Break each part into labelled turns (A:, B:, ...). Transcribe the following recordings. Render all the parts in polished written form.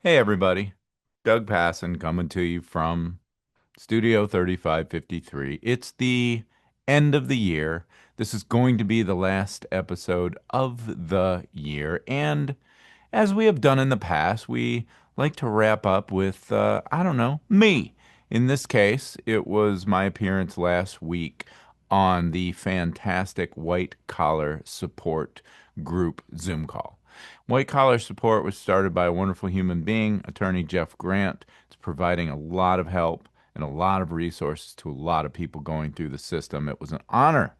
A: Hey everybody, Doug Passon coming to you from Studio 3553. It's the end of the year. This is going to be the last episode of the year. And as we have done in the past, we like to wrap up with, I don't know, me. In this case, it was my appearance last week on the fantastic White Collar Support Group Zoom call. White Collar Support was started by a wonderful human being, attorney Jeff Grant. It's providing a lot of help and a lot of resources to a lot of people going through the system. It was an honor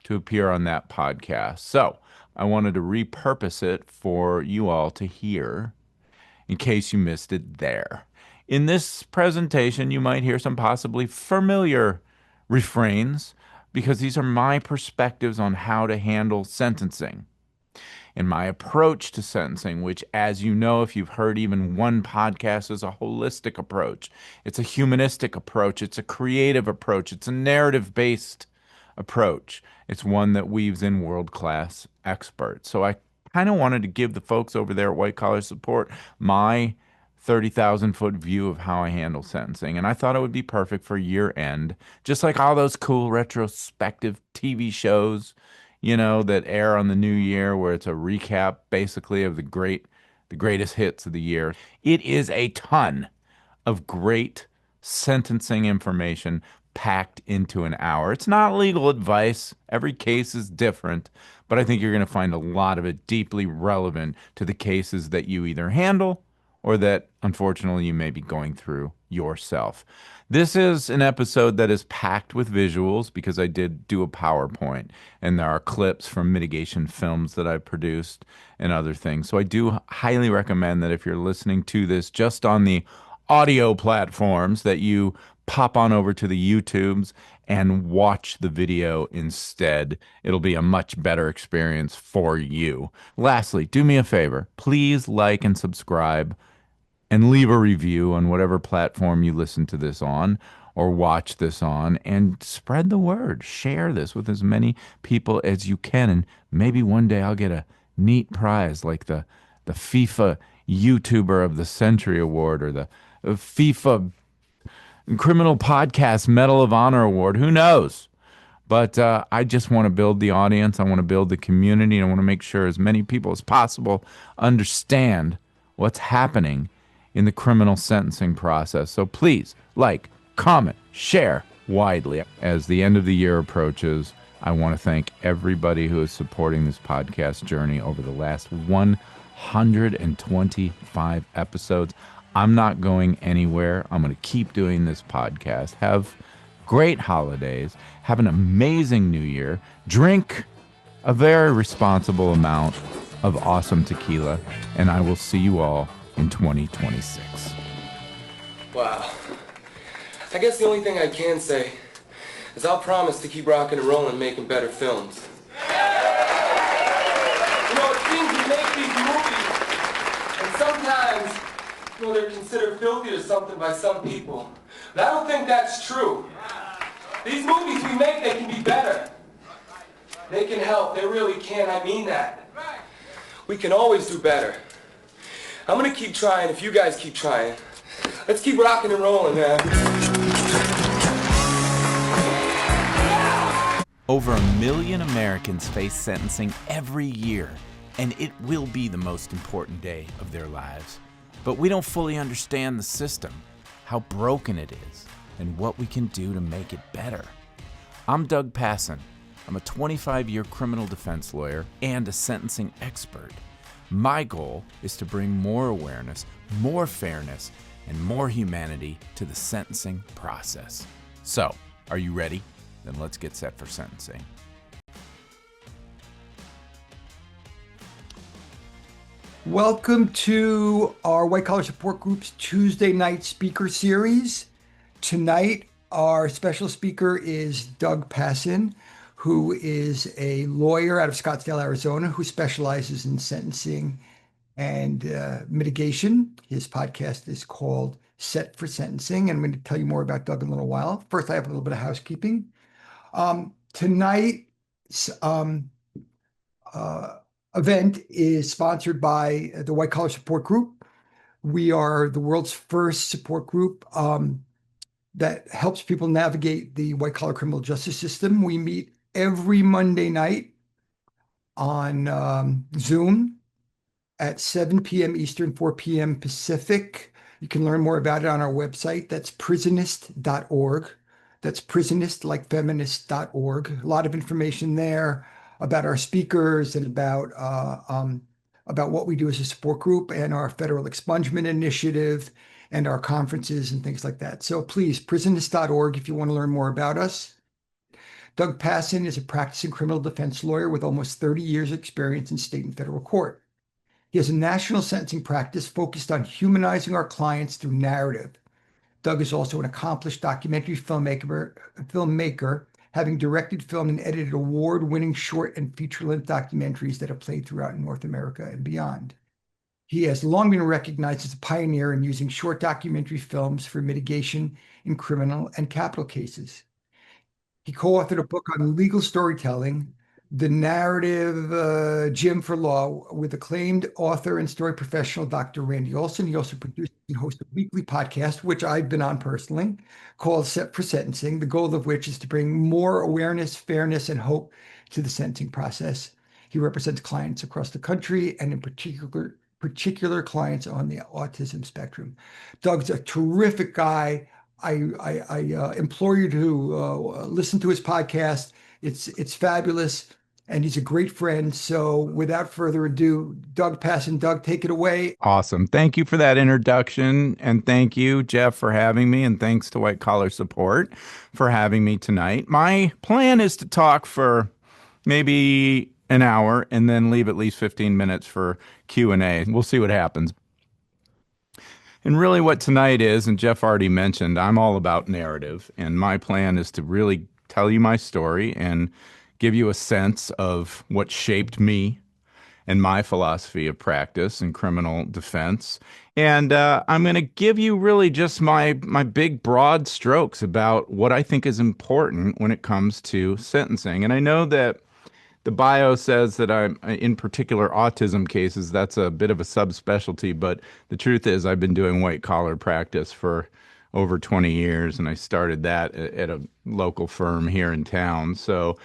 A: to appear on that podcast. So I wanted to repurpose it for you all to hear in case you missed it there. In this presentation, you might hear some possibly familiar refrains because these are my perspectives on how to handle sentencing and my approach to sentencing, which, as you know, if you've heard even one podcast, is a holistic approach. It's a humanistic approach. It's a creative approach. It's a narrative based approach. It's one that weaves in world class experts. So I kind of wanted to give the folks over there at White Collar Support my 30,000-foot view of how I handle sentencing. And I thought it would be perfect for year end, just like all those cool retrospective TV shows, that air on the new year where it's a recap basically of the greatest hits of the year. It is a ton of great sentencing information packed into an hour. It's not legal advice. Every case is different, but I think you're going to find a lot of it deeply relevant to the cases that you either handle or that unfortunately you may be going through yourself. This is an episode that is packed with visuals because I did do a PowerPoint and there are clips from mitigation films that I've produced and other things. So I do highly recommend that if you're listening to this just on the audio platforms, that you pop on over to the YouTubes and watch the video instead. It'll be a much better experience for you. Lastly, do me a favor. Please like and subscribe and leave a review on whatever platform you listen to this on or watch this on, and spread the word. Share this with as many people as you can, and maybe one day I'll get a neat prize like the FIFA YouTuber of the Century Award or the FIFA Criminal Podcast Medal of Honor Award. Who knows? But I just want to build the audience. I want to build the community. And I want to make sure as many people as possible understand what's happening in the criminal sentencing process. So please like, comment, share widely. As the end of the year approaches, I want to thank everybody who is supporting this podcast journey over the last 125 episodes. I'm not going anywhere. I'm going to keep doing this podcast. Have great holidays. Have an amazing new year. Drink a very responsible amount of awesome tequila. And I will see you all in 2026.
B: Wow. I guess the only thing I can say is I'll promise to keep rocking and rolling, making better films. It seems we make these movies, and sometimes, they're considered filthy or something by some people. But I don't think that's true. These movies we make, they can be better. They can help, they really can, I mean that. We can always do better. I'm gonna keep trying if you guys keep trying. Let's keep rocking and rolling, man.
C: Over 1 million Americans face sentencing every year, and it will be the most important day of their lives. But we don't fully understand the system, how broken it is, and what we can do to make it better. I'm Doug Passon. I'm a 25-year criminal defense lawyer and a sentencing expert. My goal is to bring more awareness, more fairness, and more humanity to the sentencing process. So, are you ready? Then let's get set for sentencing.
D: Welcome to our White Collar Support Group's Tuesday night speaker series. Tonight, our special speaker is Doug Passon, who is a lawyer out of Scottsdale, Arizona, who specializes in sentencing and mitigation. His podcast is called Set for Sentencing, and I'm going to tell you more about Doug in a little while. First, I have a little bit of housekeeping. Tonight's event is sponsored by the White Collar Support Group. We are the world's first support group that helps people navigate the white collar criminal justice system. We meet every Monday night on Zoom at 7 p.m. Eastern, 4 p.m. Pacific. You can learn more about it on our website. That's prisonist.org. That's prisonist like feminist.org. A lot of information there about our speakers and about what we do as a support group and our federal expungement initiative and our conferences and things like that. So please, prisonist.org if you want to learn more about us. Doug Passon is a practicing criminal defense lawyer with almost 30 years experience in state and federal court. He has a national sentencing practice focused on humanizing our clients through narrative. Doug is also an accomplished documentary filmmaker, having directed, filmed, and edited award-winning short and feature-length documentaries that have played throughout North America and beyond. He has long been recognized as a pioneer in using short documentary films for mitigation in criminal and capital cases. He co-authored a book on legal storytelling, The Narrative Gym for Law, with acclaimed author and story professional Dr. Randy Olson. He also produces and hosts a weekly podcast, which I've been on personally, called Set for Sentencing, the goal of which is to bring more awareness, fairness, and hope to the sentencing process. He represents clients across the country and in particular clients on the autism spectrum. Doug's a terrific guy. I implore you to listen to his podcast. It's fabulous, and he's a great friend. So, without further ado, Doug Passon. Doug, take it away.
A: Awesome. Thank you for that introduction. And thank you, Jeff, for having me. And thanks to White Collar Support for having me tonight. My plan is to talk for maybe an hour and then leave at least 15 minutes for Q&A. We'll see what happens. And really what tonight is, and Jeff already mentioned, I'm all about narrative. And my plan is to really tell you my story and give you a sense of what shaped me and my philosophy of practice in criminal defense. And I'm going to give you really just my big broad strokes about what I think is important when it comes to sentencing. And I know that the bio says that I'm in particular autism cases. That's a bit of a subspecialty, but the truth is I've been doing white collar practice for over 20 years, and I started that at a local firm here in town. So,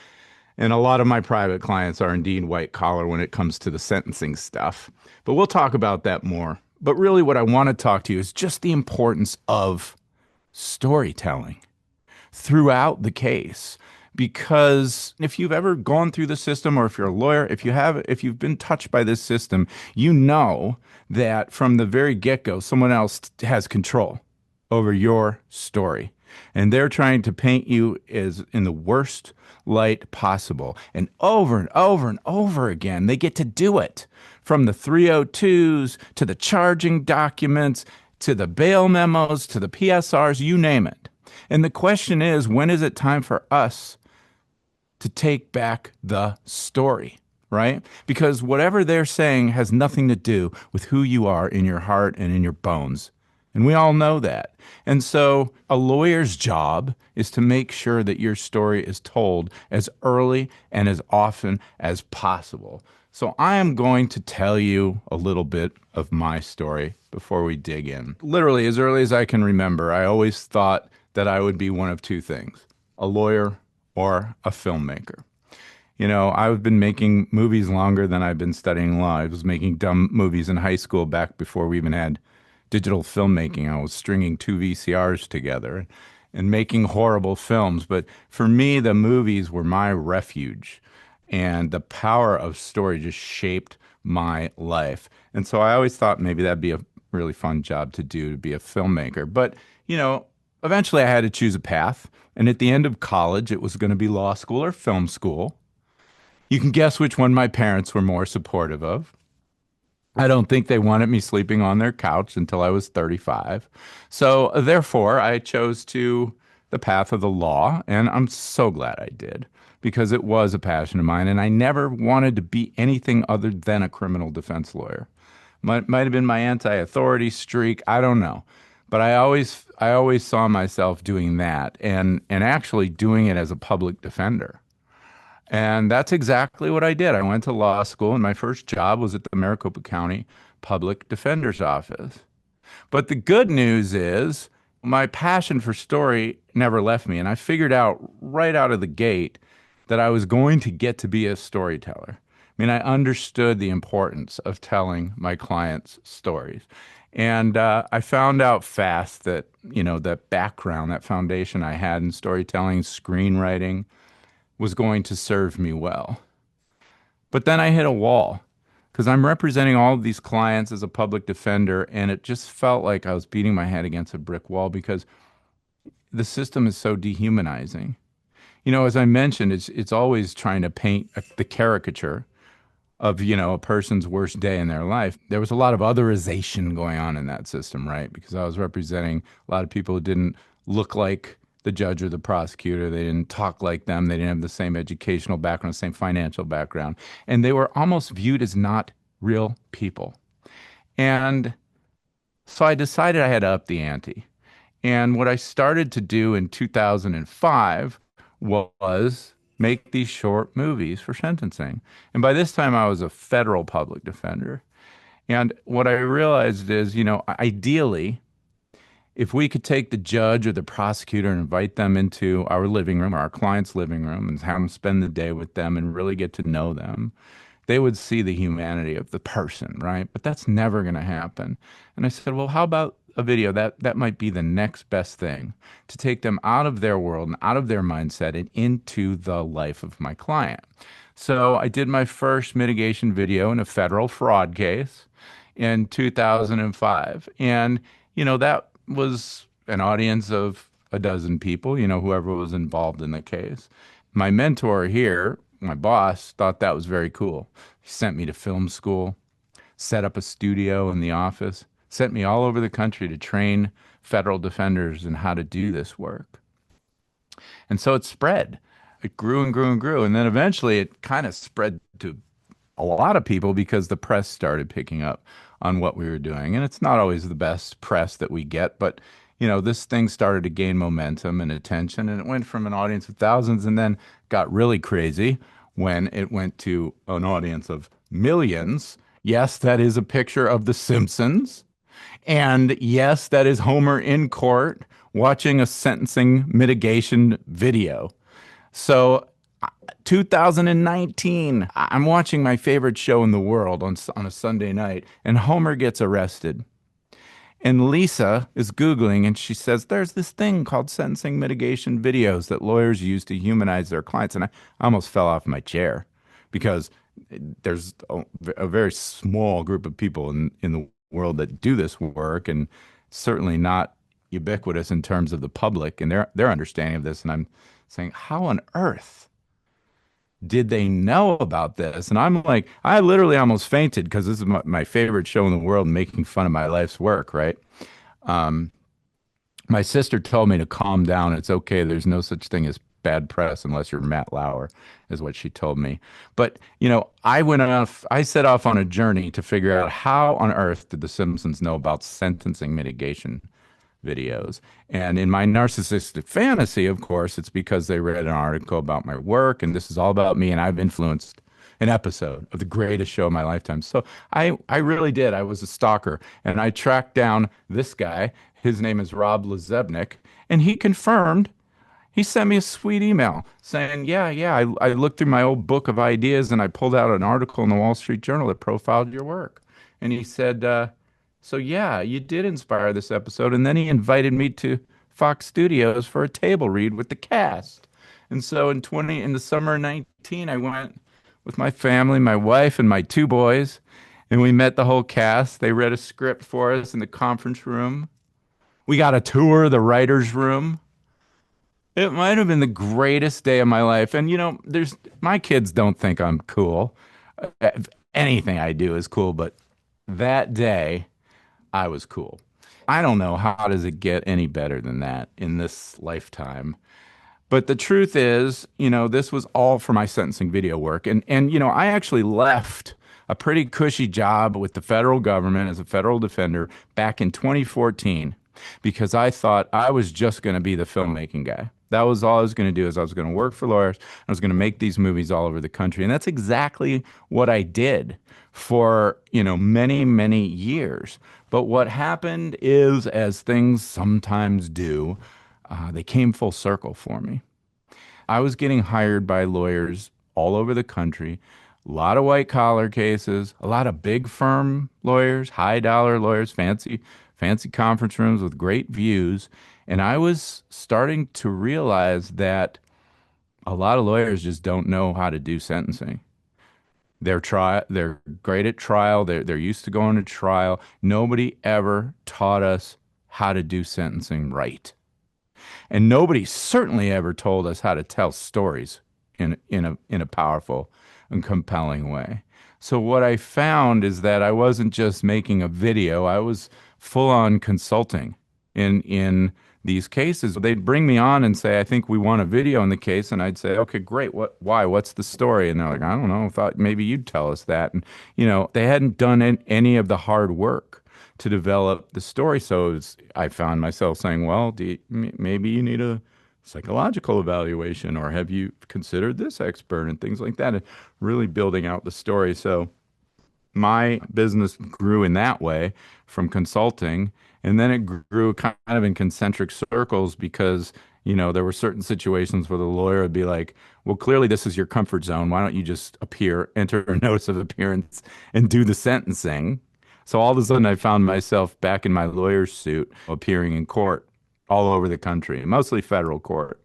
A: and a lot of my private clients are indeed white collar when it comes to the sentencing stuff. But we'll talk about that more. But really what I want to talk to you is just the importance of storytelling throughout the case. Because if you've ever gone through the system, or if you're a lawyer, if you've been touched by this system, you know that from the very get-go, someone else has control over your story. And they're trying to paint you as in the worst light possible. And over and over and over again, they get to do it. From the 302s to the charging documents, to the bail memos, to the PSRs, you name it. And the question is, when is it time for us to take back the story, right? Because whatever they're saying has nothing to do with who you are in your heart and in your bones. And we all know that. And so a lawyer's job is to make sure that your story is told as early and as often as possible. So I am going to tell you a little bit of my story before we dig in. Literally, as early as I can remember, I always thought that I would be one of two things: a lawyer or a filmmaker. You know, I've been making movies longer than I've been studying law. I was making dumb movies in high school back before we even had digital filmmaking. I was stringing 2 VCRs together and making horrible films. But for me, the movies were my refuge. And the power of story just shaped my life. And so I always thought maybe that'd be a really fun job to do, to be a filmmaker. But, you know, eventually I had to choose a path. And at the end of college, it was going to be law school or film school. You can guess which one my parents were more supportive of. I don't think they wanted me sleeping on their couch until I was 35. So therefore, I chose the path of the law, and I'm so glad I did, because it was a passion of mine, and I never wanted to be anything other than a criminal defense lawyer. Might have been my anti-authority streak, I don't know. But I always saw myself doing that and actually doing it as a public defender. And that's exactly what I did. I went to law school, and my first job was at the Maricopa County Public Defender's Office. But the good news is my passion for story never left me. And I figured out right out of the gate that I was going to get to be a storyteller. I mean, I understood the importance of telling my clients stories. And I found out fast that, that background, that foundation I had in storytelling, screenwriting was going to serve me well. But then I hit a wall because I'm representing all of these clients as a public defender, and it just felt like I was beating my head against a brick wall because the system is so dehumanizing. As I mentioned, it's always trying to paint the caricature of, a person's worst day in their life. There was a lot of otherization going on in that system, right? Because I was representing a lot of people who didn't look like the judge or the prosecutor. They didn't talk like them. They didn't have the same educational background, same financial background. And they were almost viewed as not real people. And so I decided I had to up the ante. And what I started to do in 2005 was make these short movies for sentencing. And by this time, I was a federal public defender. And what I realized is, ideally, if we could take the judge or the prosecutor and invite them into our living room or our client's living room and have them spend the day with them and really get to know them, they would see the humanity of the person, right? But that's never going to happen. And I said, well, how about a video that might be the next best thing to take them out of their world and out of their mindset and into the life of my client. So I did my first mitigation video in a federal fraud case in 2005. And, that was an audience of a dozen people, whoever was involved in the case. My mentor here, my boss, thought that was very cool. He sent me to film school, set up a studio in the office, sent me all over the country to train federal defenders in how to do this work. And so it spread. It grew and grew and grew. And then eventually it kind of spread to a lot of people because the press started picking up on what we were doing. And it's not always the best press that we get, but this thing started to gain momentum and attention, and it went from an audience of thousands and then got really crazy when it went to an audience of millions. Yes, that is a picture of The Simpsons. And yes, that is Homer in court watching a sentencing mitigation video. So 2019, I'm watching my favorite show in the world on a Sunday night, and Homer gets arrested. And Lisa is Googling, and she says, there's this thing called sentencing mitigation videos that lawyers use to humanize their clients. And I almost fell off my chair because there's a very small group of people in the world that do this work, and certainly not ubiquitous in terms of the public and their understanding of this. And I'm saying, how on earth did they know about this? And I'm like, I literally almost fainted because this is my favorite show in the world, making fun of my life's work, right? My sister told me to calm down. It's okay. There's no such thing as bad press unless you're Matt Lauer, is what she told me. But, I set off on a journey to figure out how on earth did The Simpsons know about sentencing mitigation videos. And in my narcissistic fantasy, of course, it's because they read an article about my work, and this is all about me, and I've influenced an episode of the greatest show of my lifetime. So I really did. I was a stalker, and I tracked down this guy. His name is Rob Lezebnik, and he confirmed. He sent me a sweet email saying, yeah, I looked through my old book of ideas, and I pulled out an article in the Wall Street Journal that profiled your work. And he said, so yeah, you did inspire this episode. And then he invited me to Fox Studios for a table read with the cast. And so in the summer of 19, I went with my family, my wife and my two boys, and we met the whole cast. They read a script for us in the conference room. We got a tour of the writer's room. It might have been the greatest day of my life. And my kids don't think I'm cool. Anything I do is cool, but that day I was cool. I don't know, how does it get any better than that in this lifetime? But the truth is, this was all for my sentencing video work. And I actually left a pretty cushy job with the federal government as a federal defender back in 2014 because I thought I was just going to be the filmmaking guy. That was all I was going to do, is I was going to work for lawyers. I was going to make these movies all over the country. And that's exactly what I did for, many, many years. But what happened is, as things sometimes do, they came full circle for me. I was getting hired by lawyers all over the country, a lot of white collar cases, a lot of big firm lawyers, high dollar lawyers, fancy conference rooms with great views. And I was starting to realize that a lot of lawyers just don't know how to do sentencing. They're great at trial. They're used to going to trial. Nobody ever taught us how to do sentencing right. And nobody certainly ever told us how to tell stories in a powerful and compelling way. So what I found is that I wasn't just making a video, I was full on consulting in these cases. They'd bring me on and say, I think we want a video in the case, and I'd say, okay, great. Why? What's the story? And they're like, I don't know. I thought maybe you'd tell us that. And they hadn't done any of the hard work to develop the story. So I found myself saying, well, maybe you need a psychological evaluation, or have you considered this expert, and things like that, and really building out the story. So my business grew in that way from consulting. And then it grew kind of in concentric circles because, there were certain situations where the lawyer would be like, well, clearly this is your comfort zone. Why don't you just enter a notice of appearance and do the sentencing? So all of a sudden I found myself back in my lawyer's suit, appearing in court all over the country, mostly federal court.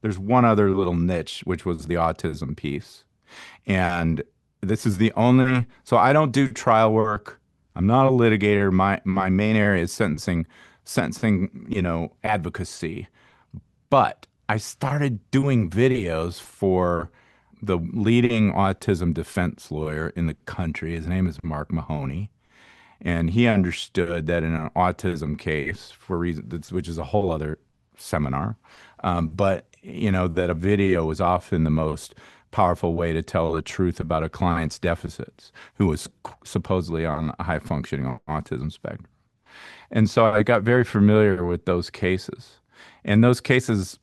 A: There's one other little niche, which was the autism piece. And this is the only, so I don't do trial work. I'm not a litigator. My main area is sentencing, advocacy. But I started doing videos for the leading autism defense lawyer in the country. His name is Mark Mahoney. And he understood that in an autism case, for reasons, which is a whole other seminar, but that a video was often the most powerful way to tell the truth about a client's deficits, who was supposedly on a high functioning autism spectrum. And so I got very familiar with those cases. And those cases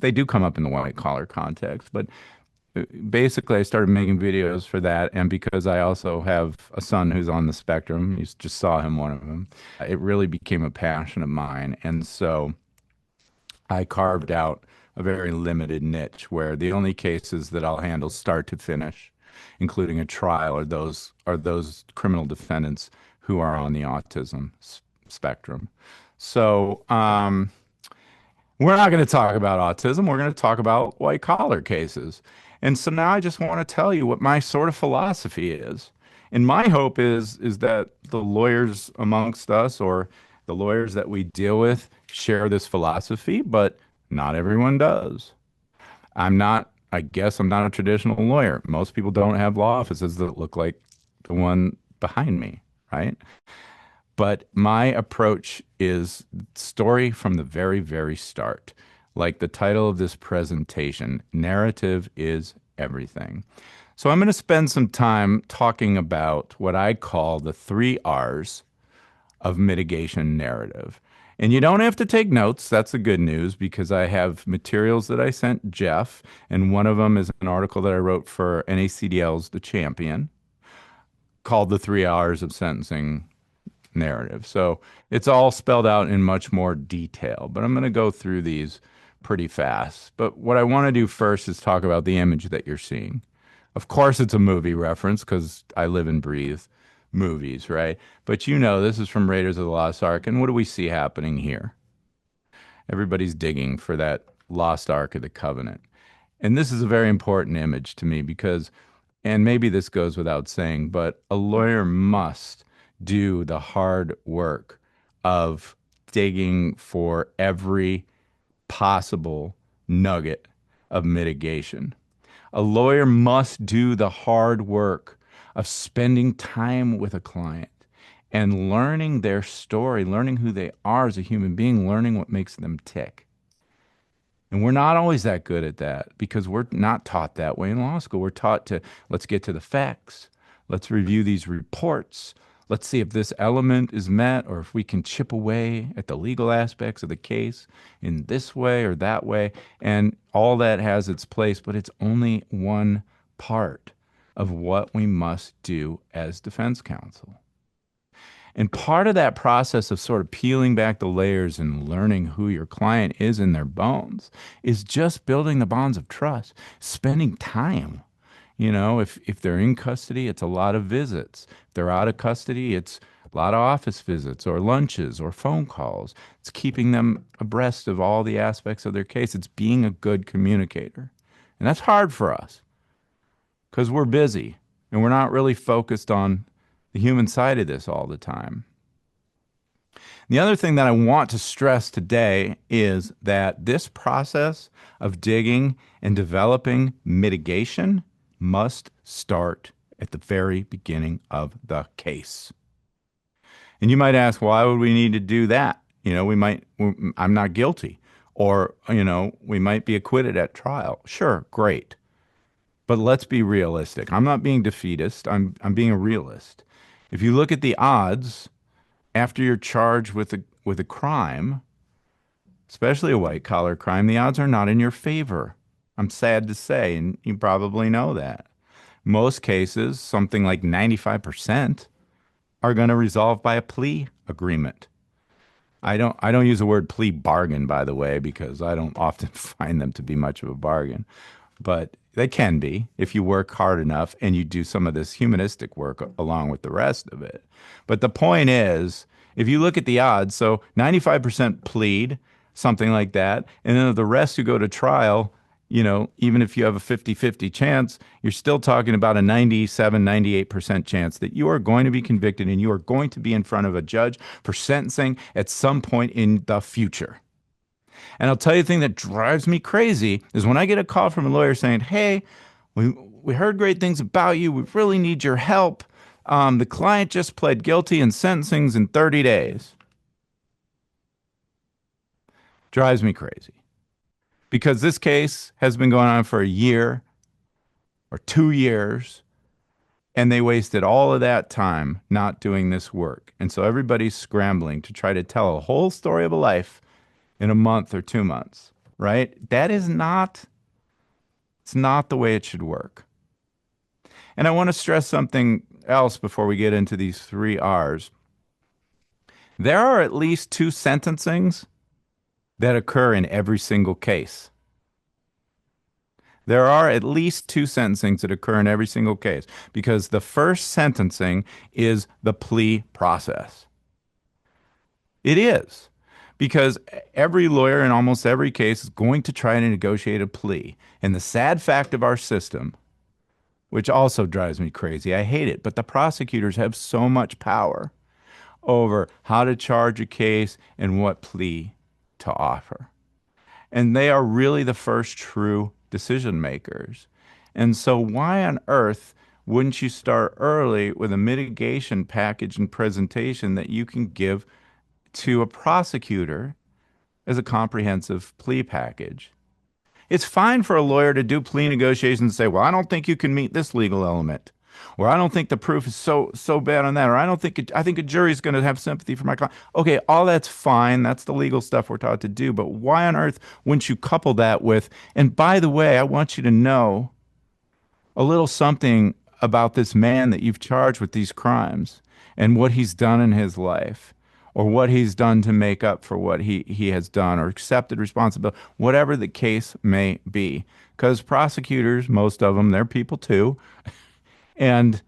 A: they do come up in the white collar context, but basically I started making videos for that. And because I also have a son who's on the spectrum, you just saw him, one of them, it really became a passion of mine. And so I carved out a very limited niche where the only cases that I'll handle start to finish, including a trial, are those criminal defendants who are on the autism spectrum. So we're not going to talk about autism. We're going to talk about white collar cases. And so now I just want to tell you what my sort of philosophy is. And my hope is that the lawyers amongst us, or the lawyers that we deal with, share this philosophy, but not everyone does. I guess I'm not a traditional lawyer. Most people don't have law offices that look like the one behind me, right? But my approach is story from the very, very start. Like the title of this presentation, narrative is everything. So I'm going to spend some time talking about what I call the 3 R's of mitigation narrative. And you don't have to take notes. That's the good news, because I have materials that I sent Jeff, and one of them is an article that I wrote for NACDL's The Champion called The 3 R's of Sentencing Narrative. So it's all spelled out in much more detail, but I'm going to go through these pretty fast. But what I want to do first is talk about the image that you're seeing. Of course, it's a movie reference because I live and breathe movies, right? But this is from Raiders of the Lost Ark. And what do we see happening here? Everybody's digging for that lost Ark of the Covenant. And this is a very important image to me because, and maybe this goes without saying, but a lawyer must do the hard work of digging for every possible nugget of mitigation. A lawyer must do the hard work of spending time with a client and learning their story, learning who they are as a human being, learning what makes them tick. And we're not always that good at that because we're not taught that way in law school. We're taught to, let's get to the facts. Let's review these reports. Let's see if this element is met or if we can chip away at the legal aspects of the case in this way or that way. And all that has its place, but it's only one part of what we must do as defense counsel. And part of that process of sort of peeling back the layers and learning who your client is in their bones is just building the bonds of trust, spending time. If they're in custody, it's a lot of visits. If they're out of custody, it's a lot of office visits or lunches or phone calls. It's keeping them abreast of all the aspects of their case. It's being a good communicator. And that's hard for us because we're busy and we're not really focused on the human side of this all the time. The other thing that I want to stress today is that this process of digging and developing mitigation must start at the very beginning of the case. And you might ask, why would we need to do that? I'm not guilty, or, we might be acquitted at trial. Sure, great. But let's be realistic. I'm not being defeatist. I'm being a realist. If you look at the odds after you're charged with a crime, especially a white collar crime, the odds are not in your favor. I'm sad to say, and you probably know that. Most cases, something like 95%, are going to resolve by a plea agreement. I don't use the word plea bargain, by the way, because I don't often find them to be much of a bargain. But they can be if you work hard enough and you do some of this humanistic work along with the rest of it. But the point is, if you look at the odds, so 95% plead, something like that, and then the rest who go to trial, even if you have a 50-50 chance, you're still talking about a 97-98% chance that you are going to be convicted and you are going to be in front of a judge for sentencing at some point in the future. And I'll tell you the thing that drives me crazy is when I get a call from a lawyer saying, hey, we heard great things about you. We really need your help. The client just pled guilty and sentencing's in 30 days. Drives me crazy. Because this case has been going on for a year or 2 years, and they wasted all of that time not doing this work. And so everybody's scrambling to try to tell a whole story of a life in a month or 2 months, right? It's not the way it should work. And I want to stress something else before we get into these 3 R's. There are at least 2 sentencings that occur in every single case. There are at least 2 sentencings that occur in every single case because the first sentencing is the plea process. It is. Because every lawyer in almost every case is going to try to negotiate a plea. And the sad fact of our system, which also drives me crazy, I hate it, but the prosecutors have so much power over how to charge a case and what plea to offer. And they are really the first true decision makers. And so why on earth wouldn't you start early with a mitigation package and presentation that you can give to a prosecutor as a comprehensive plea package? It's fine for a lawyer to do plea negotiations and say, well, I don't think you can meet this legal element, or I don't think the proof is so bad on that, or I think a jury's going to have sympathy for my client. Okay, all that's fine. That's the legal stuff we're taught to do. But why on earth wouldn't you couple that with, and by the way, I want you to know a little something about this man that you've charged with these crimes and what he's done in his life, or what he's done to make up for what he has done, or accepted responsibility, whatever the case may be. Because prosecutors, most of them, they're people too. And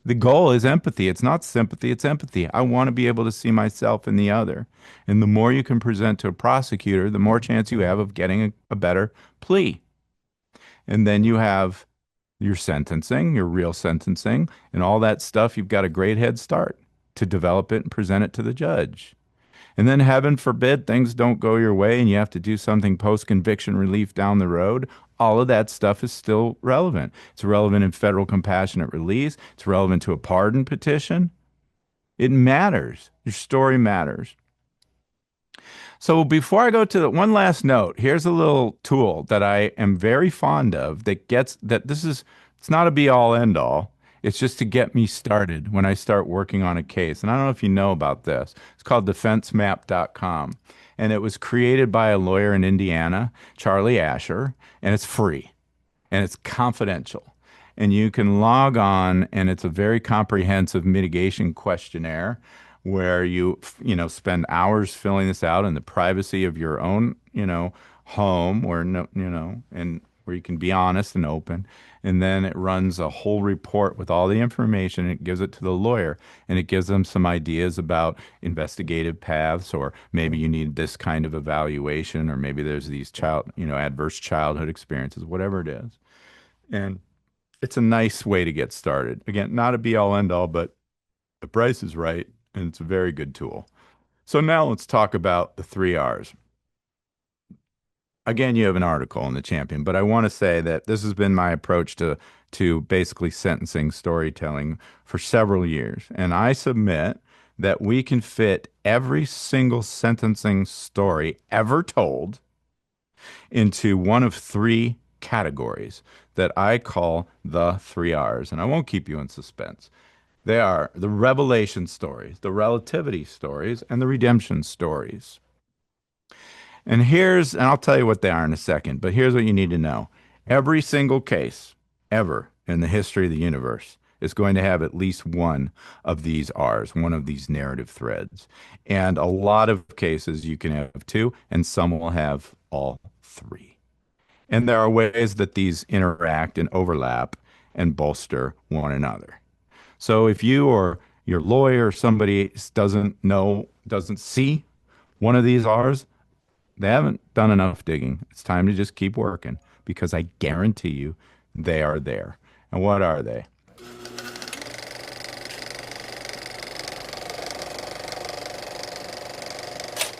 A: the goal is empathy. It's not sympathy, it's empathy. I want to be able to see myself in the other. And the more you can present to a prosecutor, the more chance you have of getting a better plea. And then you have your sentencing, your real sentencing, and all that stuff. You've got a great head start to develop it and present it to the judge. And then heaven forbid things don't go your way and you have to do something post-conviction relief down the road. All of that stuff is still relevant. It's relevant in federal compassionate release. It's relevant to a pardon petition. It matters. Your story matters. So before I go to one last note, here's a little tool that I am very fond of it's not a be all end all. It's just to get me started when I start working on a case. And I don't know if you know about this. It's called defensemap.com. And it was created by a lawyer in Indiana, Charlie Asher, and it's free and it's confidential. and you can log on, and it's a very comprehensive mitigation questionnaire where you spend hours filling this out in the privacy of your own, home, where no, and where you can be honest and open. And then it runs a whole report with all the information. And it gives it to the lawyer, and it gives them some ideas about investigative paths, or maybe you need this kind of evaluation, or maybe there's these adverse childhood experiences, whatever it is. And it's a nice way to get started. Again, not a be all end all, but the price is right, and it's a very good tool. So now let's talk about the 3 R's. Again, you have an article in the Champion, but I want to say that this has been my approach to basically sentencing storytelling for several years. And I submit that we can fit every single sentencing story ever told into one of three categories that I call the 3 R's. And I won't keep you in suspense. They are the revelation stories, the relativity stories, and the redemption stories. And I'll tell you what they are in a second, but here's what you need to know. Every single case ever in the history of the universe is going to have at least one of these R's, one of these narrative threads. And a lot of cases you can have two, and some will have all three. And there are ways that these interact and overlap and bolster one another. So if you or your lawyer or somebody doesn't see one of these R's, they haven't done enough digging. It's time to just keep working, because I guarantee you they are there. And what are they?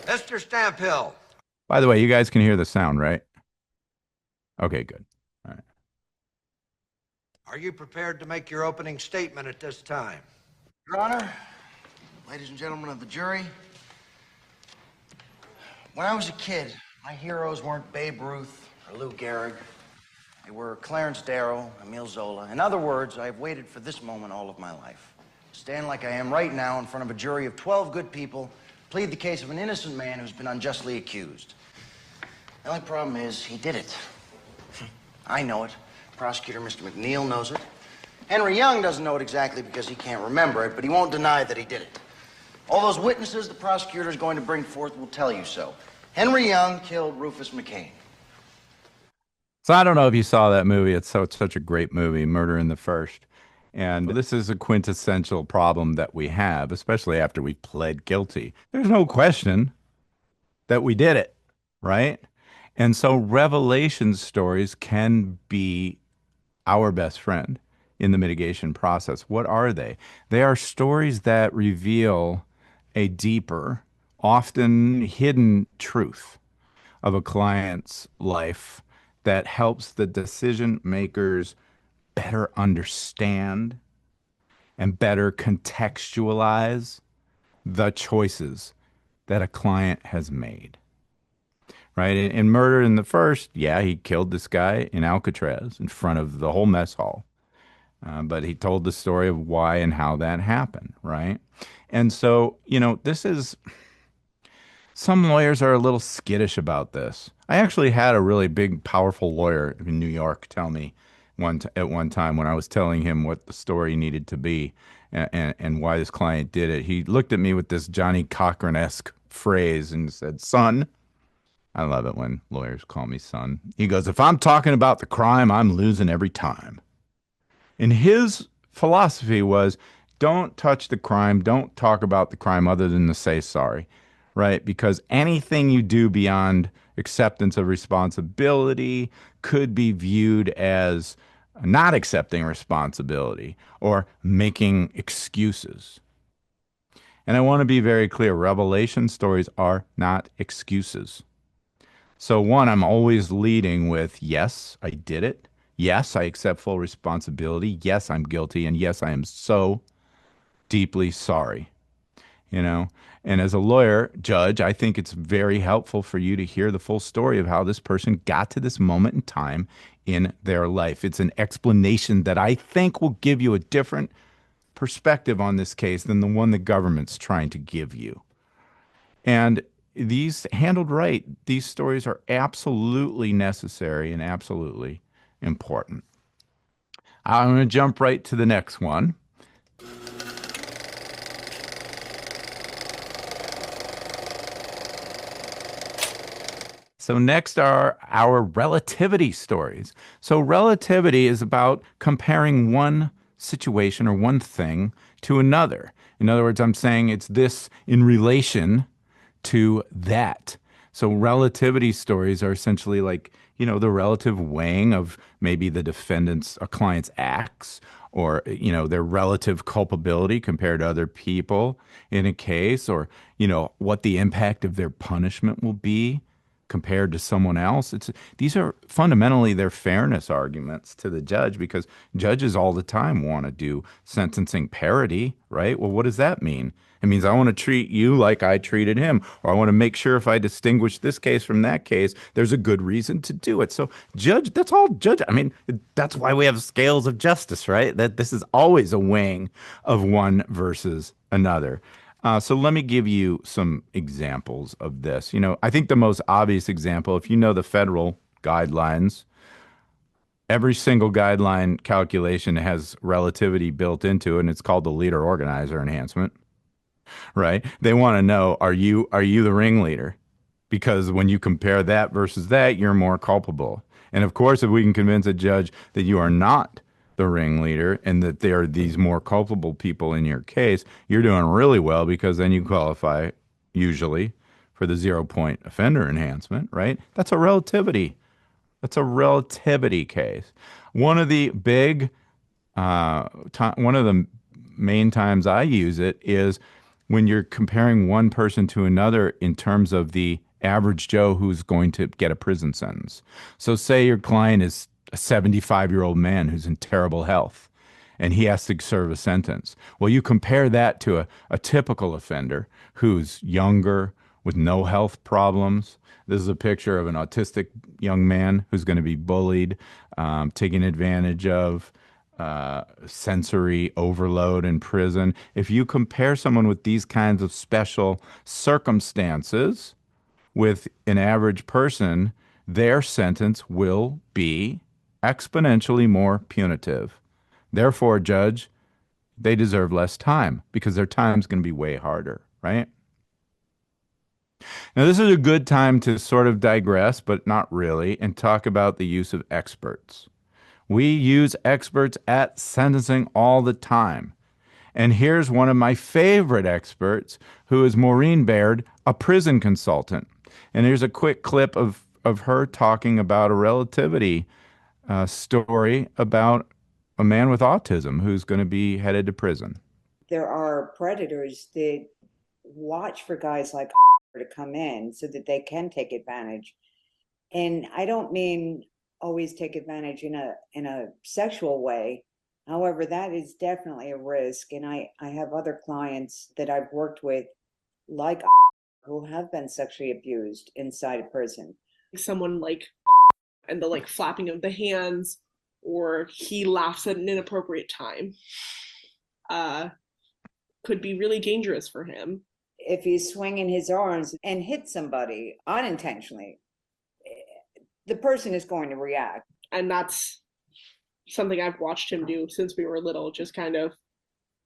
E: Mr. Stamphill.
A: By the way, you guys can hear the sound, right? Okay, good. All right.
E: Are you prepared to make your opening statement at this time?
F: Your Honor, ladies and gentlemen of the jury, when I was a kid, my heroes weren't Babe Ruth or Lou Gehrig. They were Clarence Darrow, Emile Zola. In other words, I have waited for this moment all of my life. Stand like I am right now in front of a jury of 12 good people, plead the case of an innocent man who's been unjustly accused. The only problem is he did it. I know it. Prosecutor Mr. McNeil knows it. Henry Young doesn't know it exactly because he can't remember it, but he won't deny that he did it. All those witnesses the prosecutor is going to bring forth will tell you so. Henry Young killed Rufus McCain.
A: So I don't know if you saw that movie. It's such a great movie, Murder in the First. And this is a quintessential problem that we have, especially after we pled guilty. There's no question that we did it, right? And so revelation stories can be our best friend in the mitigation process. What are they? They are stories that reveal a deeper, often hidden truth of a client's life that helps the decision makers better understand and better contextualize the choices that a client has made. Right? In Murder in the First, yeah, he killed this guy in Alcatraz in front of the whole mess hall. But he told the story of why and how that happened, right? And so, some lawyers are a little skittish about this. I actually had a really big, powerful lawyer in New York tell me at one time, when I was telling him what the story needed to be and why this client did it. He looked at me with this Johnny Cochran-esque phrase and said, "Son," I love it when lawyers call me son. He goes, "If I'm talking about the crime, I'm losing every time." And his philosophy was, don't touch the crime, don't talk about the crime other than to say sorry, right? Because anything you do beyond acceptance of responsibility could be viewed as not accepting responsibility or making excuses. And I want to be very clear, revelation stories are not excuses. So one, I'm always leading with, yes, I did it. Yes, I accept full responsibility. Yes, I'm guilty. And yes, I am so deeply sorry. And as a lawyer, judge, I think it's very helpful for you to hear the full story of how this person got to this moment in time in their life. It's an explanation that I think will give you a different perspective on this case than the one the government's trying to give you. And these handled right, these stories are absolutely necessary and absolutely important. I'm going to jump right to the next one. So next are our relativity stories. So relativity is about comparing one situation or one thing to another. In other words, I'm saying it's this in relation to that. So relativity stories are essentially like, the relative weighing of maybe the defendant's or client's acts or, their relative culpability compared to other people in a case or, what the impact of their punishment will be compared to someone else. These are fundamentally their fairness arguments to the judge because judges all the time want to do sentencing parity, right? Well, what does that mean? It means I want to treat you like I treated him, or I want to make sure if I distinguish this case from that case, there's a good reason to do it. So that's all judge. I mean, that's why we have scales of justice, right? That this is always a weighing of one versus another. So let me give you some examples of this. I think the most obvious example, if you know the federal guidelines, every single guideline calculation has relativity built into it, and it's called the leader organizer enhancement, right? They want to know, are you the ringleader? Because when you compare that versus that, you're more culpable. And of course, if we can convince a judge that you are not the ringleader and that there are these more culpable people in your case, you're doing really well because then you qualify usually for the 0 point offender enhancement, right? That's a relativity case. One of the big one of the main times I use it is when you're comparing one person to another in terms of the average Joe who's going to get a prison sentence. So, say your client is a 75-year-old man who's in terrible health and he has to serve a sentence. Well, you compare that to a typical offender who's younger with no health problems. This is a picture of an autistic young man who's going to be bullied, taken advantage of, sensory overload in prison. If you compare someone with these kinds of special circumstances with an average person, their sentence will be exponentially more punitive. Therefore, judge, they deserve less time because their time's going to be way harder, right? Now, this is a good time to sort of digress, but not really, and talk about the use of experts. We use experts at sentencing all the time. And here's one of my favorite experts, who is Maureen Baird, a prison consultant. And here's a quick clip of her talking about a relativity story about a man with autism who's going to be headed to prison.
G: There are predators that watch for guys like to come in so that they can take advantage. And I don't mean always take advantage in a sexual way. However, that is definitely a risk. And I have other clients that I've worked with like who have been sexually abused inside a prison.
H: Someone like and the like flapping of the hands, or he laughs at an inappropriate time, could be really dangerous for him.
G: If he's swinging his arms and hit somebody unintentionally, the person is going to react.
H: And that's something I've watched him do since we were little, just kind of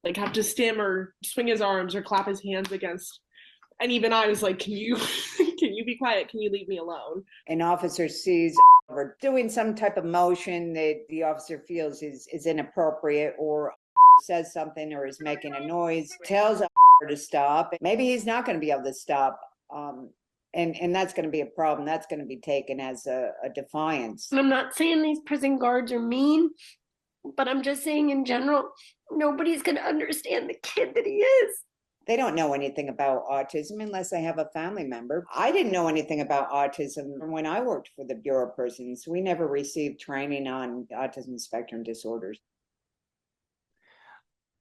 H: like have to stammer, swing his arms or clap his hands against. And even I was like, can you be quiet? Can you leave me alone?
G: An officer sees or doing some type of motion that the officer feels is inappropriate, or says something or is making a noise, tells to stop. Maybe he's not going to be able to stop. And that's going to be a problem. That's going to be taken as a defiance.
I: I'm not saying these prison guards are mean, but I'm just saying in general, nobody's going to understand the kid that he is.
G: They don't know anything about autism unless they have a family member. I didn't know anything about autism when I worked for the Bureau of Prisons. We never received training on autism spectrum disorders.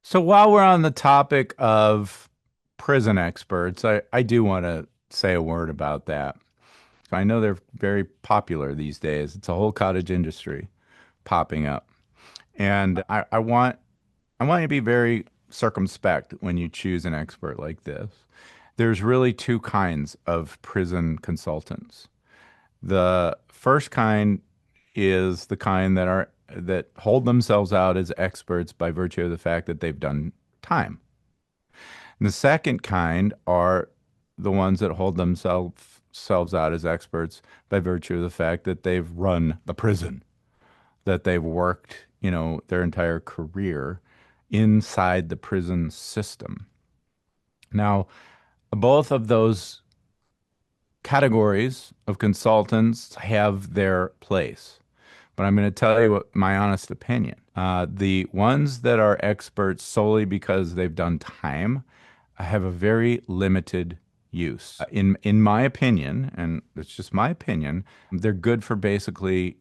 A: So while we're on the topic of prison experts, I do want to say a word about that. I know they're very popular these days. It's a whole cottage industry popping up. And I want you to be very circumspect when you choose an expert like this. There's really two kinds of prison consultants. The first kind is the kind that are that hold themselves out as experts by virtue of the fact that they've done time. And the second kind are the ones that hold themselves out as experts by virtue of the fact that they've run the prison, that they've worked, their entire career inside the prison system. Now, both of those categories of consultants have their place. But I'm going to tell you what my honest opinion. The ones that are experts solely because they've done time have a very limited use. In my opinion, and it's just my opinion, they're good for basically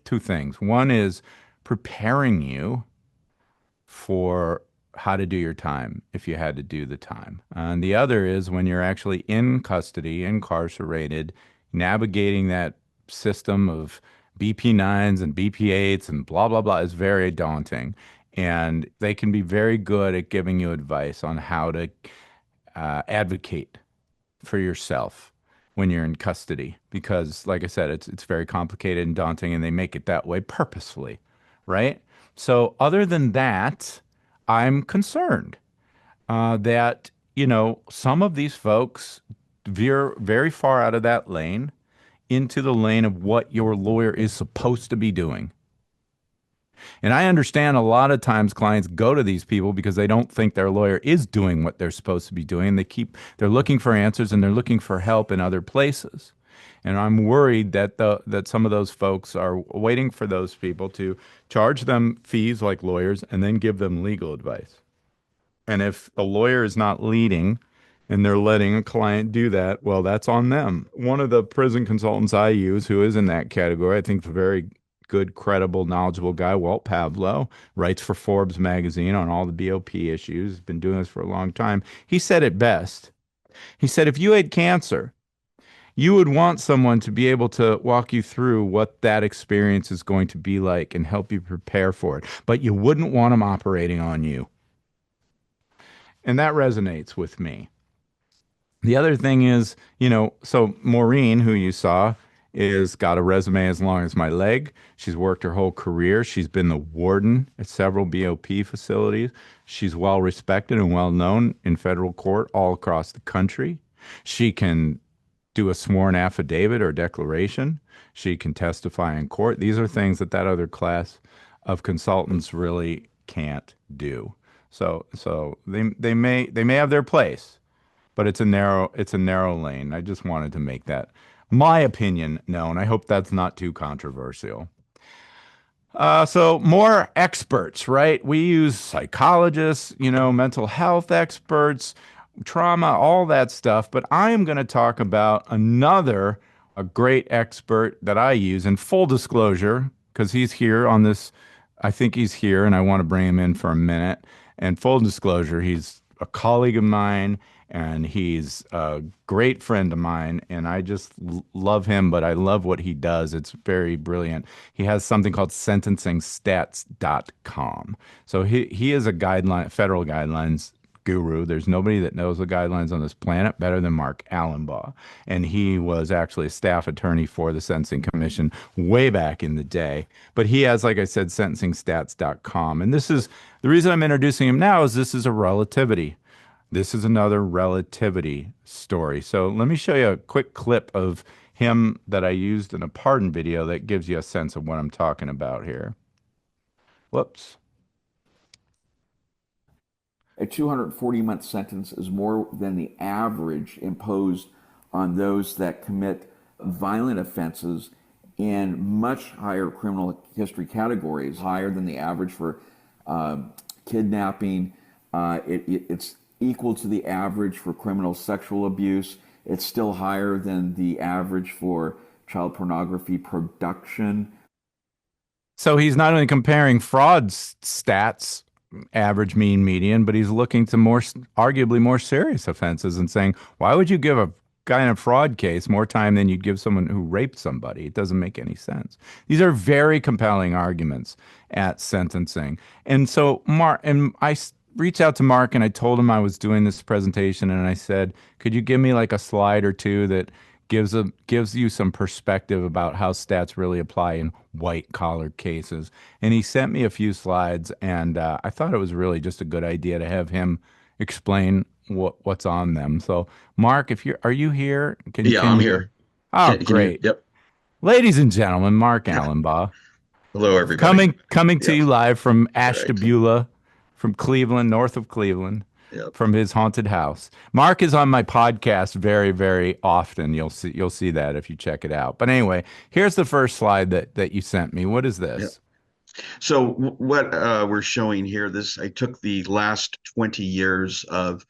A: two things. One is preparing you for how to do your time if you had to do the time. And the other is when you're actually in custody, incarcerated, navigating that system of BP9s and BP8s and blah, blah, blah is very daunting. And they can be very good at giving you advice on how to advocate for yourself when you're in custody. Because, like I said, it's very complicated and daunting, and they make it that way purposefully, right? So other than that, I'm concerned that, some of these folks veer very far out of that lane into the lane of what your lawyer is supposed to be doing. And I understand a lot of times clients go to these people because they don't think their lawyer is doing what they're supposed to be doing. They're looking for answers and they're looking for help in other places. And I'm worried that that some of those folks are waiting for those people to charge them fees like lawyers and then give them legal advice. And if the lawyer is not leading and they're letting a client do that, well, that's on them. One of the prison consultants I use who is in that category, I think, a very good, credible, knowledgeable guy, Walt Pavlo, writes for Forbes magazine on all the BOP issues, has been doing this for a long time. He said it best. He said, if you had cancer, you would want someone to be able to walk you through what that experience is going to be like and help you prepare for it. But you wouldn't want them operating on you. And that resonates with me. The other thing is, so Maureen, who you saw, is got a resume as long as my leg. She's worked her whole career. She's been the warden at several BOP facilities. She's well respected and well known in federal court all across the country. She can do a sworn affidavit or declaration. She can testify in court. These are things that other class of consultants really can't do. So they may have their place, but it's a narrow lane. I just wanted to make that my opinion known. I hope that's not too controversial. So more experts, right? We use psychologists, mental health experts, trauma, all that stuff. But I am going to talk about a great expert that I use, in full disclosure, because he's here on this. I think he's here and I want to bring him in for a minute. And full disclosure, he's a colleague of mine and he's a great friend of mine. And I just love him, but I love what he does. It's very brilliant. He has something called sentencingstats.com. So he is a federal guidelines guru. There's nobody that knows the guidelines on this planet better than Mark Allenbaugh. And he was actually a staff attorney for the Sentencing Commission way back in the day. But he has, like I said, sentencingstats.com. And this is the reason I'm introducing him now is this is a relativity. This is another relativity story. So let me show you a quick clip of him that I used in a pardon video that gives you a sense of what I'm talking about here. Whoops.
J: A 240-month sentence is more than the average imposed on those that commit violent offenses in much higher criminal history categories, higher than the average for kidnapping. It's equal to the average for criminal sexual abuse. It's still higher than the average for child pornography production.
A: So he's not only comparing fraud stats, average, mean, median, but he's looking to arguably more serious offenses and saying, why would you give a guy in a fraud case more time than you'd give someone who raped somebody? It doesn't make any sense. These are very compelling arguments at sentencing. And so I reached out to Mark and I told him I was doing this presentation and I said, could you give me like a slide or two that gives you some perspective about how stats really apply in white collar cases. And he sent me a few slides, and I thought it was really just a good idea to have him explain what's on them. So, Mark, if you're are you here?
K: Yeah,
A: Can
K: I'm
A: you?
K: here.
A: Oh,
K: Can you?
A: great.
K: Yep.
A: Ladies and gentlemen, Mark Allenbaugh,
K: Hello, everybody.
A: coming to
K: Yep.
A: you live from
K: Right.
A: Ashtabula, from Cleveland, north of Cleveland,
K: Yep.
A: from his haunted house. Mark is on my podcast very, very often. You'll see that if you check it out. But anyway, here's the first slide that you sent me. What is
K: Yep.
A: this?
K: So what we're showing here, I took the last 20 years of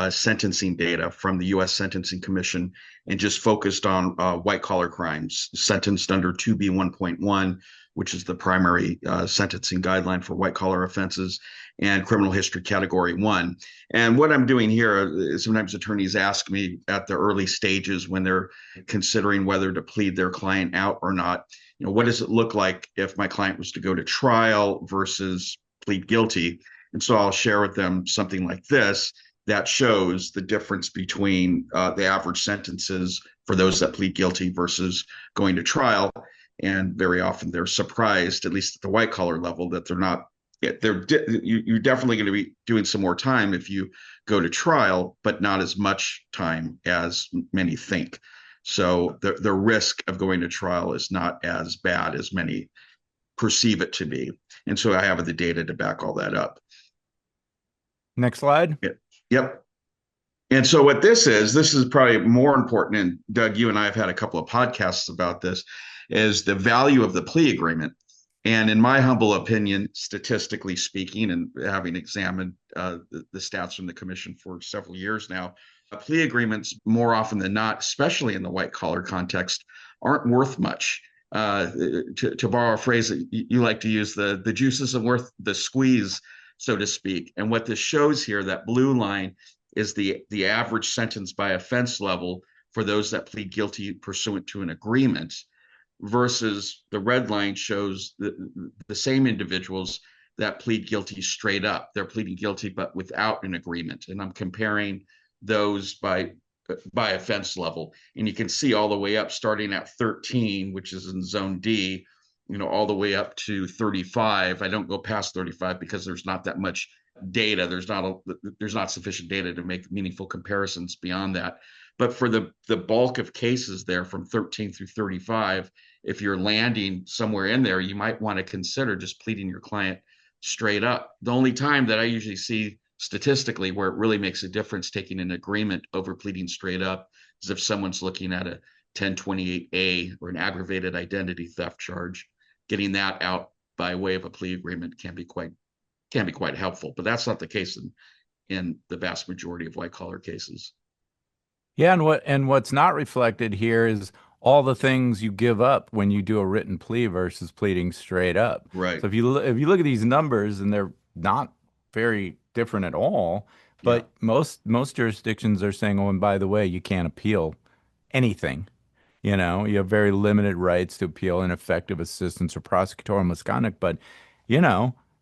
K: sentencing data from the U.S. Sentencing Commission and just focused on white collar crimes sentenced under 2B1.1, which is the primary sentencing guideline for white collar offenses, and criminal history category 1. And what I'm doing here is sometimes attorneys ask me at the early stages when they're considering whether to plead their client out or not, what does it look like if my client was to go to trial versus plead guilty? And so I'll share with them something like this that shows the difference between the average sentences for those that plead guilty versus going to trial. And very often they're surprised, at least at the white collar level, that you're definitely going to be doing some more time if you go to trial, but not as much time as many think. So the risk of going to trial is not as bad as many perceive it to be. And so I have the data to back all that up.
A: Next slide.
K: Yep. And so what this is probably more important, and Doug, you and I have had a couple of podcasts about this, is the value of the plea agreement. And in my humble opinion, statistically speaking, and having examined the stats from the commission for several years now, plea agreements, more often than not, especially in the white collar context, aren't worth much. To borrow a phrase that you like to use, the juice isn't worth the squeeze, so to speak. And what this shows here, that blue line, is the average sentence by offense level for those that plead guilty pursuant to an agreement, versus the red line shows the same individuals that plead guilty straight up. They're pleading guilty but without an agreement. And I'm comparing those by offense level. And you can see all the way up, starting at 13, which is in zone D, all the way up to 35. I don't go past 35 because there's not that much data. There's not sufficient data to make meaningful comparisons beyond that. But for the bulk of cases there from 13 through 35, if you're landing somewhere in there, you might want to consider just pleading your client straight up. The only time that I usually see statistically where it really makes a difference taking an agreement over pleading straight up is if someone's looking at a 1028A or an aggravated identity theft charge. Getting that out by way of a plea agreement can be quite helpful, but that's not the case in the vast majority of white collar cases.
A: Yeah, and what's not reflected here is all the things you give up when you do a written plea versus pleading straight up.
K: Right.
A: So if you look at these numbers, and they're not very different at all, but most jurisdictions are saying, oh, and by the way, you can't appeal anything. You have very limited rights to appeal ineffective assistance or prosecutorial misconduct, but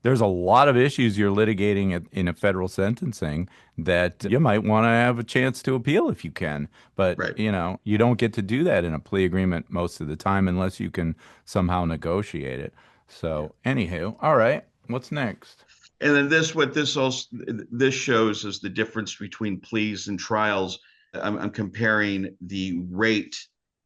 A: there's a lot of issues you're litigating in a federal sentencing that you might want to have a chance to appeal if you can. But,
K: right.
A: You don't get to do that in a plea agreement most of the time unless you can somehow negotiate it. So, anywho, all right, what's next?
K: And then what this shows is the difference between pleas and trials. I'm comparing the rate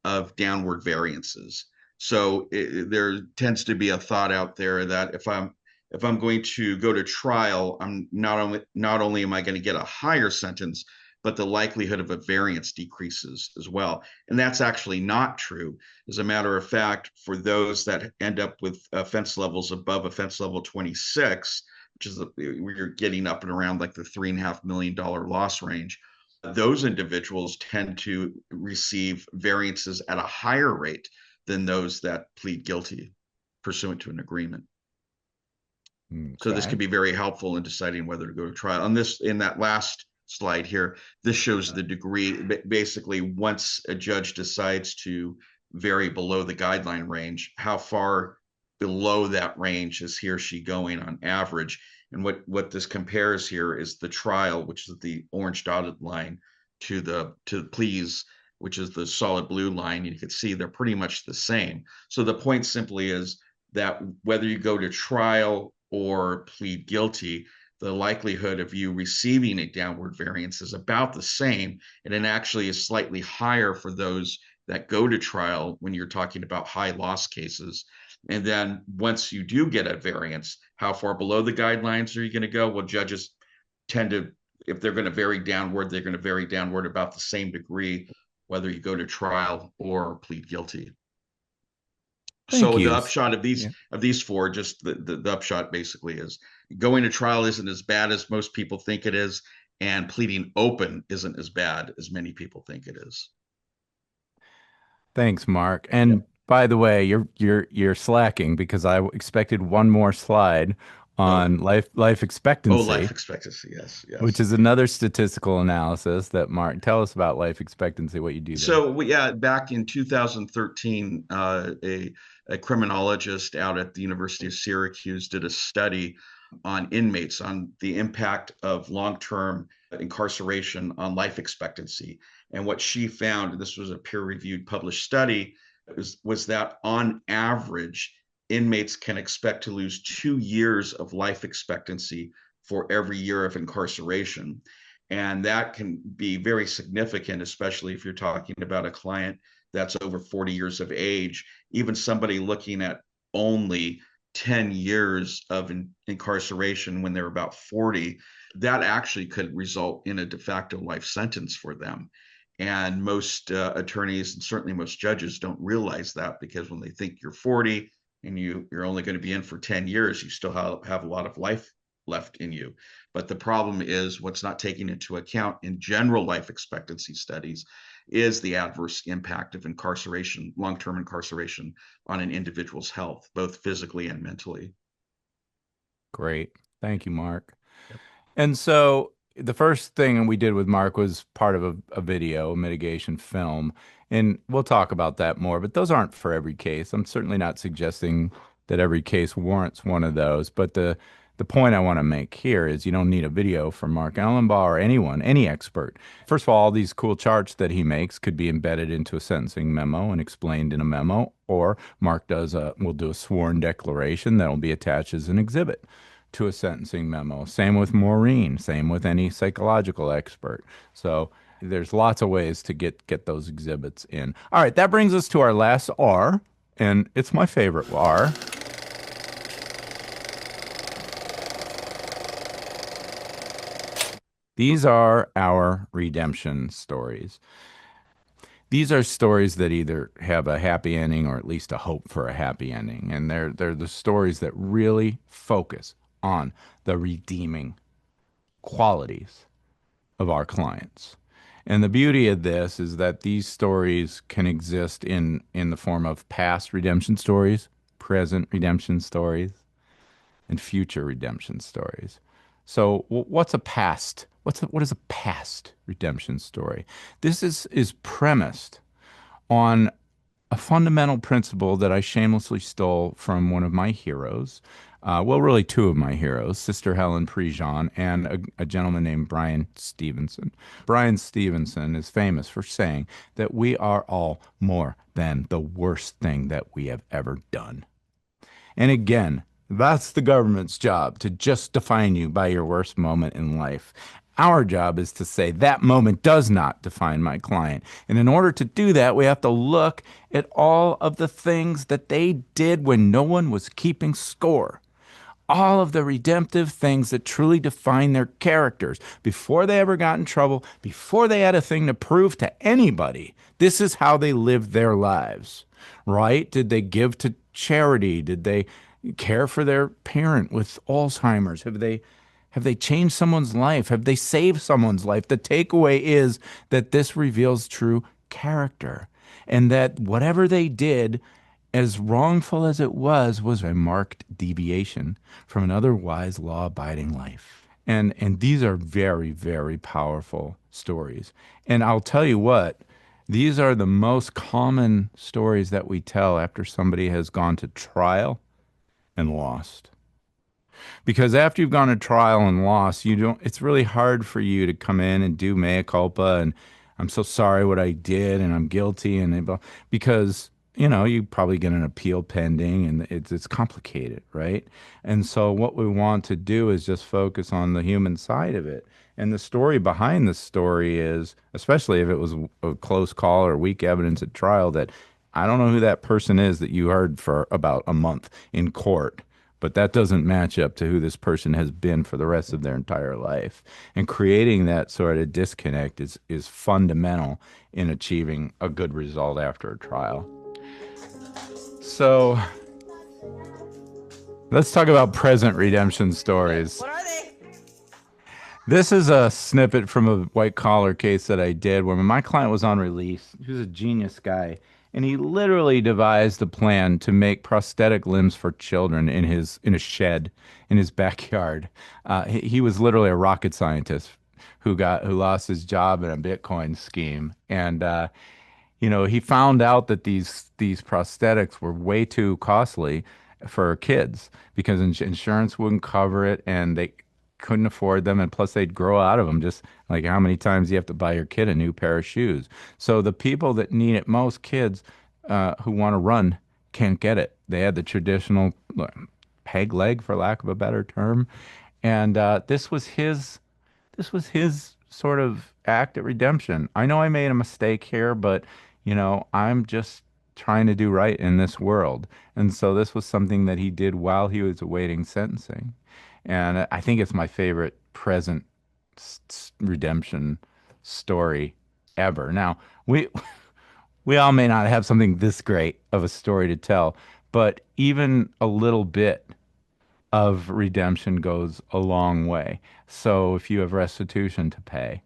K: of downward variances. So there tends to be a thought out there that if I'm going to go to trial, I'm not only am I going to get a higher sentence, but the likelihood of a variance decreases as well. And that's actually not true. As a matter of fact, for those that end up with offense levels above offense level 26, which is where you're getting up and around like the $3.5 million loss range, those individuals tend to receive variances at a higher rate than those that plead guilty pursuant to an agreement. Okay. So this could be very helpful in deciding whether to go to trial. In that last slide here, this shows the degree. Basically, once a judge decides to vary below the guideline range, how far below that range is he or she going on average? And what this compares here is the trial, which is the orange dotted line, to the pleas, which is the solid blue line. You can see they're pretty much the same. So the point simply is that whether you go to trial or plead guilty, the likelihood of you receiving a downward variance is about the same, and it actually is slightly higher for those that go to trial when you're talking about high loss cases. And then once you do get a variance, how far below the guidelines are you going to go? Well, judges tend to, if they're going to vary downward, they're going to vary downward about the same degree, whether you go to trial or plead guilty.
A: Thank
K: So the
A: you.
K: upshot of these
A: Yeah.
K: four, just the upshot basically is going to trial isn't as bad as most people think it is, and pleading open isn't as bad as many people think it is.
A: Thanks, Mark. And by the way, you're slacking because I expected one more slide on life
K: Oh, life
A: expectancy,
K: expectancy. Yes,
A: which
K: yes.
A: is another statistical analysis that Mark, tell us about life expectancy, what you do there.
K: So back in 2013, a criminologist out at the University of Syracuse did a study on inmates, on the impact of long-term incarceration on life expectancy. And what she found, and this was a peer-reviewed published study, was that on average, inmates can expect to lose 2 years of life expectancy for every year of incarceration. And that can be very significant, especially if you're talking about a client that's over 40 years of age. Even somebody looking at only 10 years of incarceration when they're about 40, that actually could result in a de facto life sentence for them. And most attorneys, and certainly most judges, don't realize that, because when they think you're 40 and you're only going to be in for 10 years, you still have a lot of life left in you. But the problem is, what's not taken into account in general life expectancy studies is the adverse impact of incarceration, long-term incarceration, on an individual's health, both physically and mentally.
A: Great. Thank you, Mark. And so the first thing we did with Mark was part of a video, a mitigation film. And we'll talk about that more, but those aren't for every case. I'm certainly not suggesting that every case warrants one of those. But the point I want to make here is you don't need a video from Mark Allenbaugh or anyone, any expert. First of all these cool charts that he makes could be embedded into a sentencing memo and explained in a memo, or Mark will do a sworn declaration that will be attached as an exhibit to a sentencing memo. Same with Maureen, same with any psychological expert. So there's lots of ways to get those exhibits in. All right, that brings us to our last R, and it's my favorite R. These are our redemption stories. These are stories that either have a happy ending or at least a hope for a happy ending. And they're the stories that really focus on the redeeming qualities of our clients. And the beauty of this is that these stories can exist in the form of past redemption stories, present redemption stories, and future redemption stories. So what's a past? What is a past redemption story? This is premised on a fundamental principle that I shamelessly stole from one of my heroes. Well, really two of my heroes, Sister Helen Prejean and a gentleman named Brian Stevenson. Brian Stevenson is famous for saying that we are all more than the worst thing that we have ever done. And again, that's the government's job, to just define you by your worst moment in life. Our job is to say that moment does not define my client. And in order to do that, we have to look at all of the things that they did when no one was keeping score. All of the redemptive things that truly define their characters before they ever got in trouble, before they had a thing to prove to anybody. This is how they lived their lives, right? Did they give to charity? Did they care for their parent with Alzheimer's? Have they changed someone's life? Have they saved someone's life? The takeaway is that this reveals true character, and that whatever they did, as wrongful as it was a marked deviation from an otherwise law-abiding life. And these are very, very powerful stories. And I'll tell you what, these are the most common stories that we tell after somebody has gone to trial and lost. Because after you've gone to trial and lost, it's really hard for you to come in and do mea culpa and I'm so sorry what I did and I'm guilty because you probably get an appeal pending and it's complicated, right? And so what we want to do is just focus on the human side of it. And the story behind the story is, especially if it was a close call or weak evidence at trial, that I don't know who that person is that you heard for about a month in court, but that doesn't match up to who this person has been for the rest of their entire life. And creating that sort of disconnect is fundamental in achieving a good result after a trial. So let's talk about present redemption stories.
L: What are they?
A: This is a snippet from a white collar case that I did where my client was on release. He was a genius guy, and he literally devised a plan to make prosthetic limbs for children in a shed in his backyard. He was literally a rocket scientist who lost his job in a Bitcoin scheme, and he found out that these prosthetics were way too costly for kids because insurance wouldn't cover it, and they couldn't afford them, and plus they'd grow out of them. Just like how many times you have to buy your kid a new pair of shoes. So the people that need it most, kids who want to run, can't get it. They had the traditional peg leg, for lack of a better term, and this was his sort of act at redemption. I know I made a mistake here, but I'm just trying to do right in this world. And so this was something that he did while he was awaiting sentencing. And I think it's my favorite present redemption story ever. Now, we all may not have something this great of a story to tell, but even a little bit of redemption goes a long way. So if you have restitution to pay,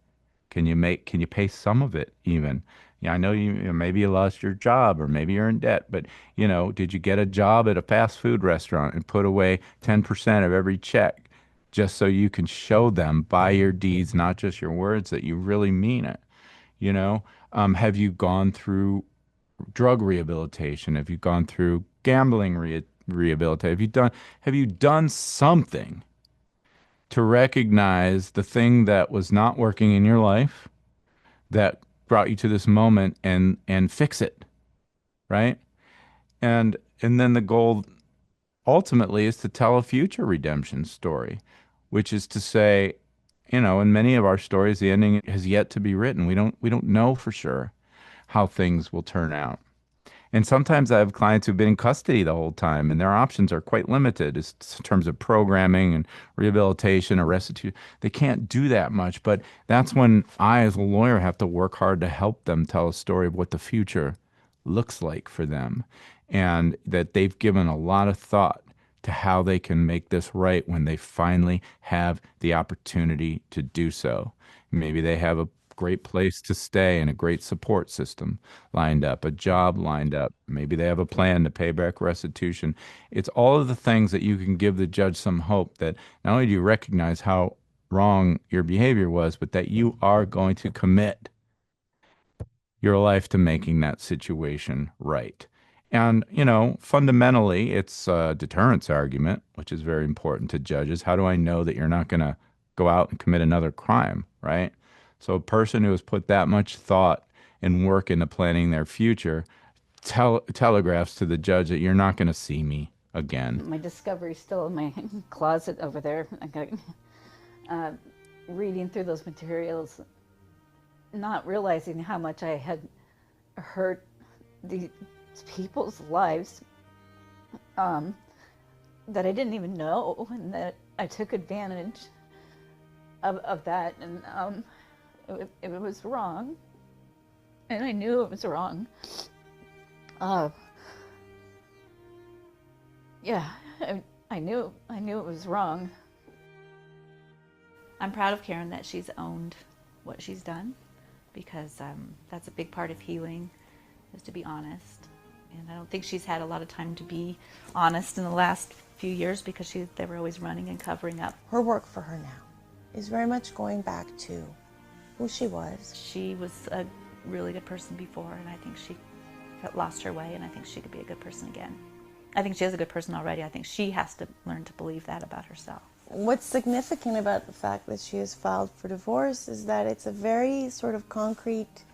A: can you pay some of it even? Yeah, I know maybe you lost your job or maybe you're in debt, but did you get a job at a fast food restaurant and put away 10% of every check just so you can show them by your deeds, not just your words, that you really mean it? Have you gone through drug rehabilitation? Have you gone through gambling rehabilitation? Have you done something to recognize the thing that was not working in your life that brought you to this moment and fix it, right? And then the goal ultimately is to tell a future redemption story, which is to say, in many of our stories, the ending has yet to be written. We don't know for sure how things will turn out. And sometimes I have clients who've been in custody the whole time, and their options are quite limited in terms of programming and rehabilitation or restitution. They can't do that much, but that's when I, as a lawyer, have to work hard to help them tell a story of what the future looks like for them, and that they've given a lot of thought to how they can make this right when they finally have the opportunity to do so. Maybe they have a great place to stay and a great support system lined up, a job lined up. Maybe they have a plan to pay back restitution. It's all of the things that you can give the judge some hope that not only do you recognize how wrong your behavior was, but that you are going to commit your life to making that situation right. And, fundamentally, it's a deterrence argument, which is very important to judges. How do I know that you're not going to go out and commit another crime, right? So a person who has put that much thought and work into planning their future telegraphs to the judge that you're not going to see me again.
L: My discovery's still in my closet over there. I got reading through those materials, not realizing how much I had hurt these people's lives that I didn't even know, and that I took advantage of that, and it was wrong, and I knew it was wrong. Yeah, I knew it was wrong. I'm proud of Karen that she's owned what she's done, because that's a big part of healing, is to be honest. And I don't think she's had a lot of time to be honest in the last few years because they were always running and covering up.
M: Her work for her now is very much going back to who she was.
L: She was a really good person before, and I think she lost her way, and I think she could be a good person again. I think she is a good person already. I think she has to learn to believe that about herself.
M: what's significant about the fact that she has filed for divorce is that it's a very sort of concrete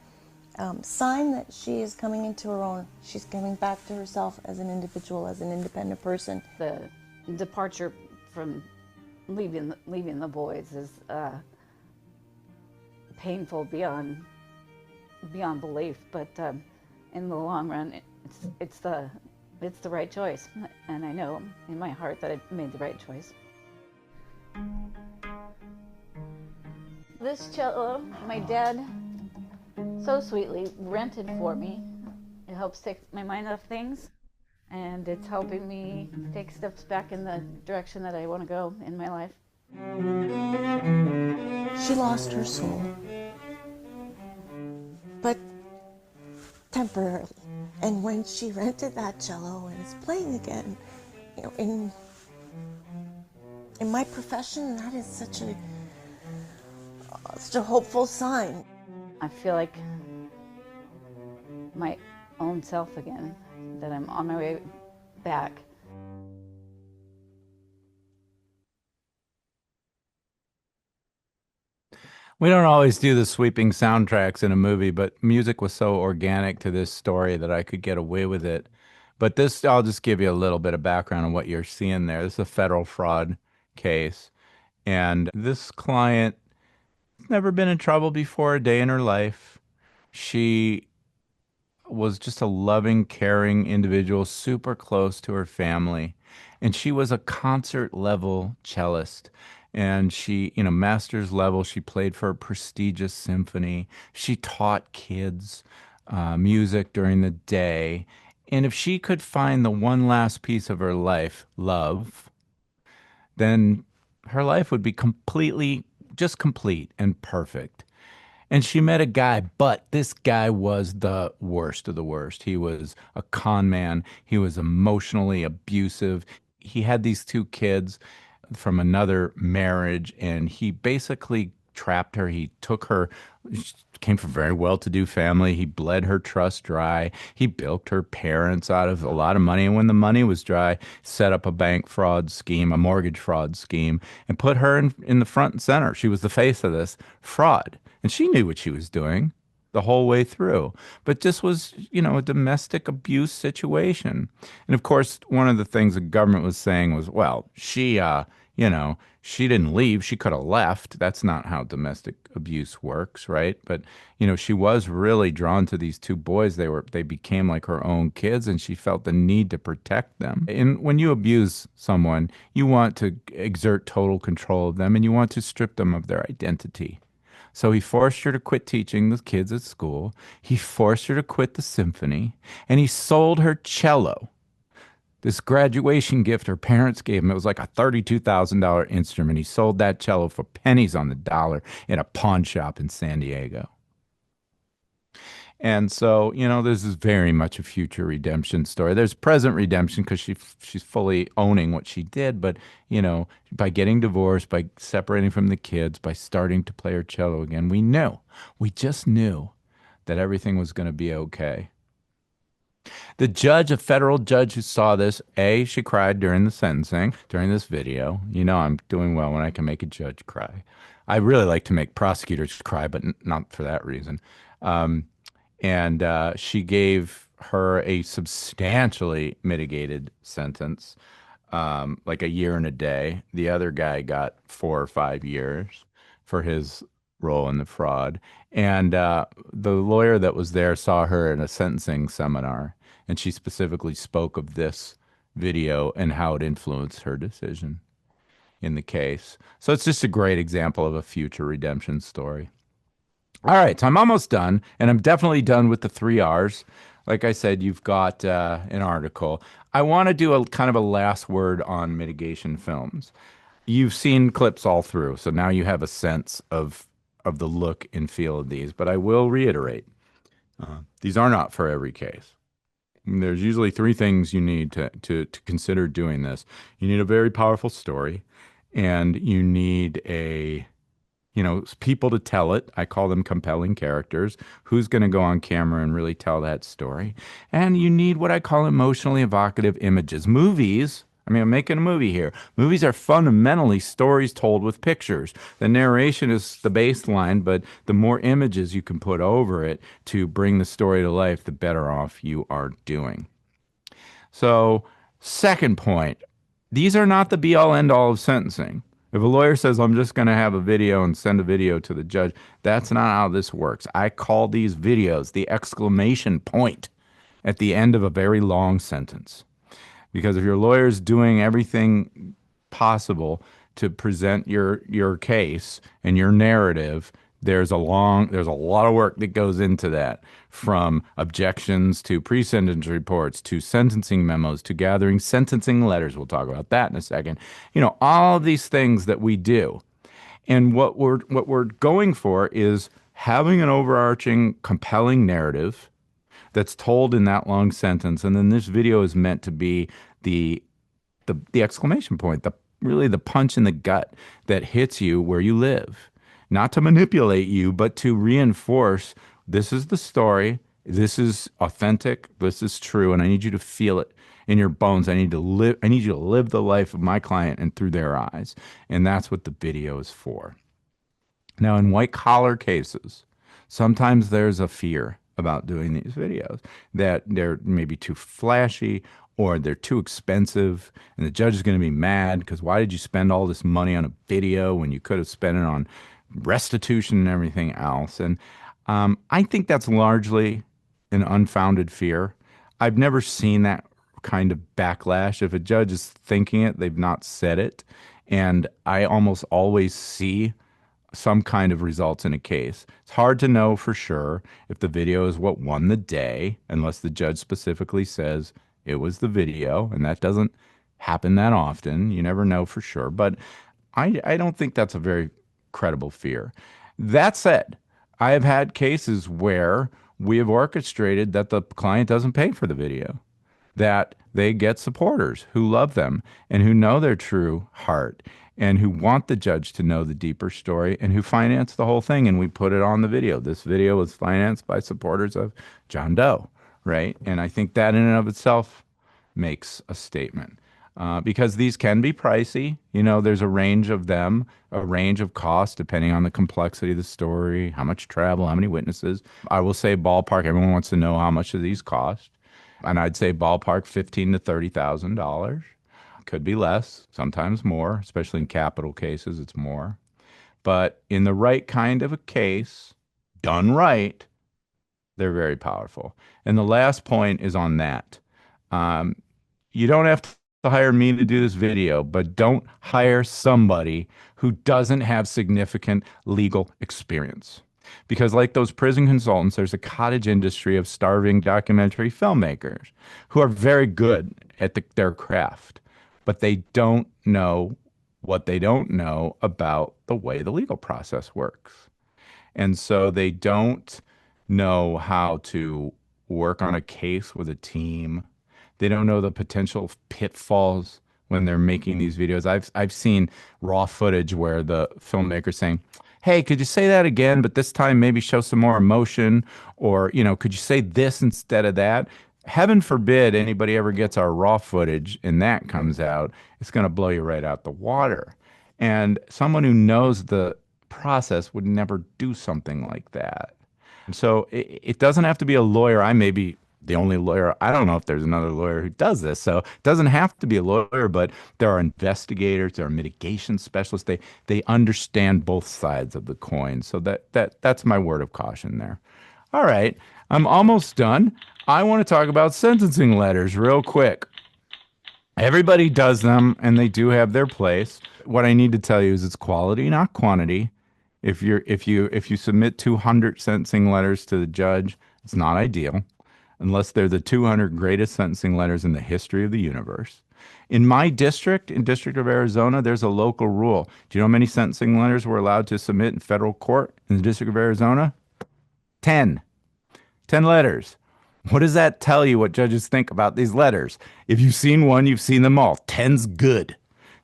M: sign that she is coming into her own. She's coming back to herself as an individual, as an independent person.
L: The departure from leaving the boys is painful beyond belief, but in the long run, it's the right choice, and I know in my heart that I made the right choice. This cello, my dad so sweetly rented for me. It helps take my mind off things, and it's helping me take steps back in the direction that I want to go in my life.
M: She lost her soul, but temporarily. And when she rented that cello and is playing again, you know, in my profession, that is such a hopeful sign.
L: I feel like my own self again, that I'm on my way back.
A: We don't always do the sweeping soundtracks in a movie, but music was so organic to this story that I could get away with it. But this, I'll just give you a little bit of background on what you're seeing there. This is a federal fraud case. And this client has never been in trouble before a day in her life. She was just a loving, caring individual, super close to her family. And she was a concert level cellist. And she, master's level, she played for a prestigious symphony. She taught kids music during the day. And if she could find the one last piece of her life, love, then her life would be completely, just complete and perfect. And she met a guy, but this guy was the worst of the worst. He was a con man. He was emotionally abusive. He had these two kids from another marriage, and he basically trapped her. He took her, she came from a very well-to-do family. He bled her trust dry. He bilked her parents out of a lot of money. And when the money was dry, set up a bank fraud scheme, a mortgage fraud scheme, and put her in the front and center. She was the face of this fraud. And she knew what she was doing the whole way through. But this was, a domestic abuse situation. And of course, one of the things the government was saying was, well, she didn't leave. She could have left. That's not how domestic abuse works, right? But, she was really drawn to these two boys. They became like her own kids, and she felt the need to protect them. And when you abuse someone, you want to exert total control of them, and you want to strip them of their identity. So he forced her to quit teaching the kids at school. He forced her to quit the symphony, and he sold her cello. This graduation gift her parents gave him, it was like a $32,000 instrument. He sold that cello for pennies on the dollar in a pawn shop in San Diego. And so, this is very much a future redemption story. There's present redemption because she's fully owning what she did. But, by getting divorced, by separating from the kids, by starting to play her cello again, we just knew that everything was going to be okay. The judge, a federal judge who saw this, she cried during the sentencing, during this video. I'm doing well when I can make a judge cry. I really like to make prosecutors cry, but not for that reason. And she gave her a substantially mitigated sentence, like a year and a day. The other guy got 4 or 5 years for his role in the fraud. And the lawyer that was there saw her in a sentencing seminar, and she specifically spoke of this video and how it influenced her decision in the case. So it's just a great example of a future redemption story. All right, so I'm almost done, and I'm definitely done with the 3 R's. Like I said, you've got an article. I want to do a kind of a last word on mitigation films. You've seen clips all through, so now you have a sense of the look and feel of these. But I will reiterate, these are not for every case. There's usually 3 things you need to consider doing this. You need a very powerful story, and you need people to tell it. I call them compelling characters. Who's going to go on camera and really tell that story? And you need what I call emotionally evocative images. Movies I mean, I'm making a movie here. Movies are fundamentally stories told with pictures. The narration is the baseline, but the more images you can put over it to bring the story to life, the better off you are doing. So, second point, these are not the be all end all of sentencing. If a lawyer says, I'm just going to have a video and send a video to the judge, that's not how this works. I call these videos the exclamation point at the end of a very long sentence. Because if your lawyer is doing everything possible to present your case and your narrative, there's a lot of work that goes into that, from objections to pre-sentence reports to sentencing memos to gathering sentencing letters. We'll talk about that in a second. All of these things that we do. And what we're going for is having an overarching, compelling narrative that's told in that long sentence, and then this video is meant to be the exclamation point, really the punch in the gut that hits you where you live, not to manipulate you, but to reinforce this is the story, this is authentic, this is true, and I need you to feel it in your bones. I need you to live the life of my client and through their eyes, and that's what the video is for. Now, in white collar cases, sometimes there's a fear about doing these videos, that they're maybe too flashy or they're too expensive, and the judge is going to be mad because why did you spend all this money on a video when you could have spent it on restitution and everything else? And I think that's largely an unfounded fear. I've never seen that kind of backlash. If a judge is thinking it, they've not said it. And I almost always see some kind of results in a case. It's hard to know for sure if the video is what won the day, unless the judge specifically says it was the video, and that doesn't happen that often. You never know for sure, but I don't think that's a very credible fear. That said, I have had cases where we have orchestrated that the client doesn't pay for the video, that they get supporters who love them and who know their true heart and who want the judge to know the deeper story and who finance the whole thing, and we put it on the video. This video was financed by supporters of John Doe, right? And I think that in and of itself makes a statement. Because these can be pricey. There's a range of them, a range of costs depending on the complexity of the story, how much travel, how many witnesses. I will say ballpark, everyone wants to know how much do these cost. And I'd say ballpark $15,000 to $30,000. Could be less, sometimes more, especially in capital cases, it's more. But in the right kind of a case, done right, they're very powerful. And the last point is on that. You don't have to hire me to do this video, but don't hire somebody who doesn't have significant legal experience. Because like those prison consultants, there's a cottage industry of starving documentary filmmakers who are very good at their craft, but they don't know what they don't know about the way the legal process works. And so they don't know how to work on a case with a team. They don't know the potential pitfalls when they're making these videos. I've seen raw footage where the filmmaker's saying, hey, could you say that again, but this time maybe show some more emotion, or, could you say this instead of that? Heaven forbid anybody ever gets our raw footage and that comes out. It's going to blow you right out the water. And someone who knows the process would never do something like that. And so it doesn't have to be a lawyer. I may be the only lawyer. I don't know if there's another lawyer who does this. So it doesn't have to be a lawyer, but there are investigators, there are mitigation specialists. They understand both sides of the coin. So that's my word of caution there. All right, I'm almost done. I want to talk about sentencing letters real quick. Everybody does them, and they do have their place. What I need to tell you is it's quality, not quantity. If you submit 200 sentencing letters to the judge, it's not ideal, unless they're the 200 greatest sentencing letters in the history of the universe. In my district, in District of Arizona, there's a local rule. Do you know how many sentencing letters we're allowed to submit in federal court in the District of Arizona? 10. 10 letters. What does that tell you what judges think about these letters? If you've seen one, you've seen them all. 10's good.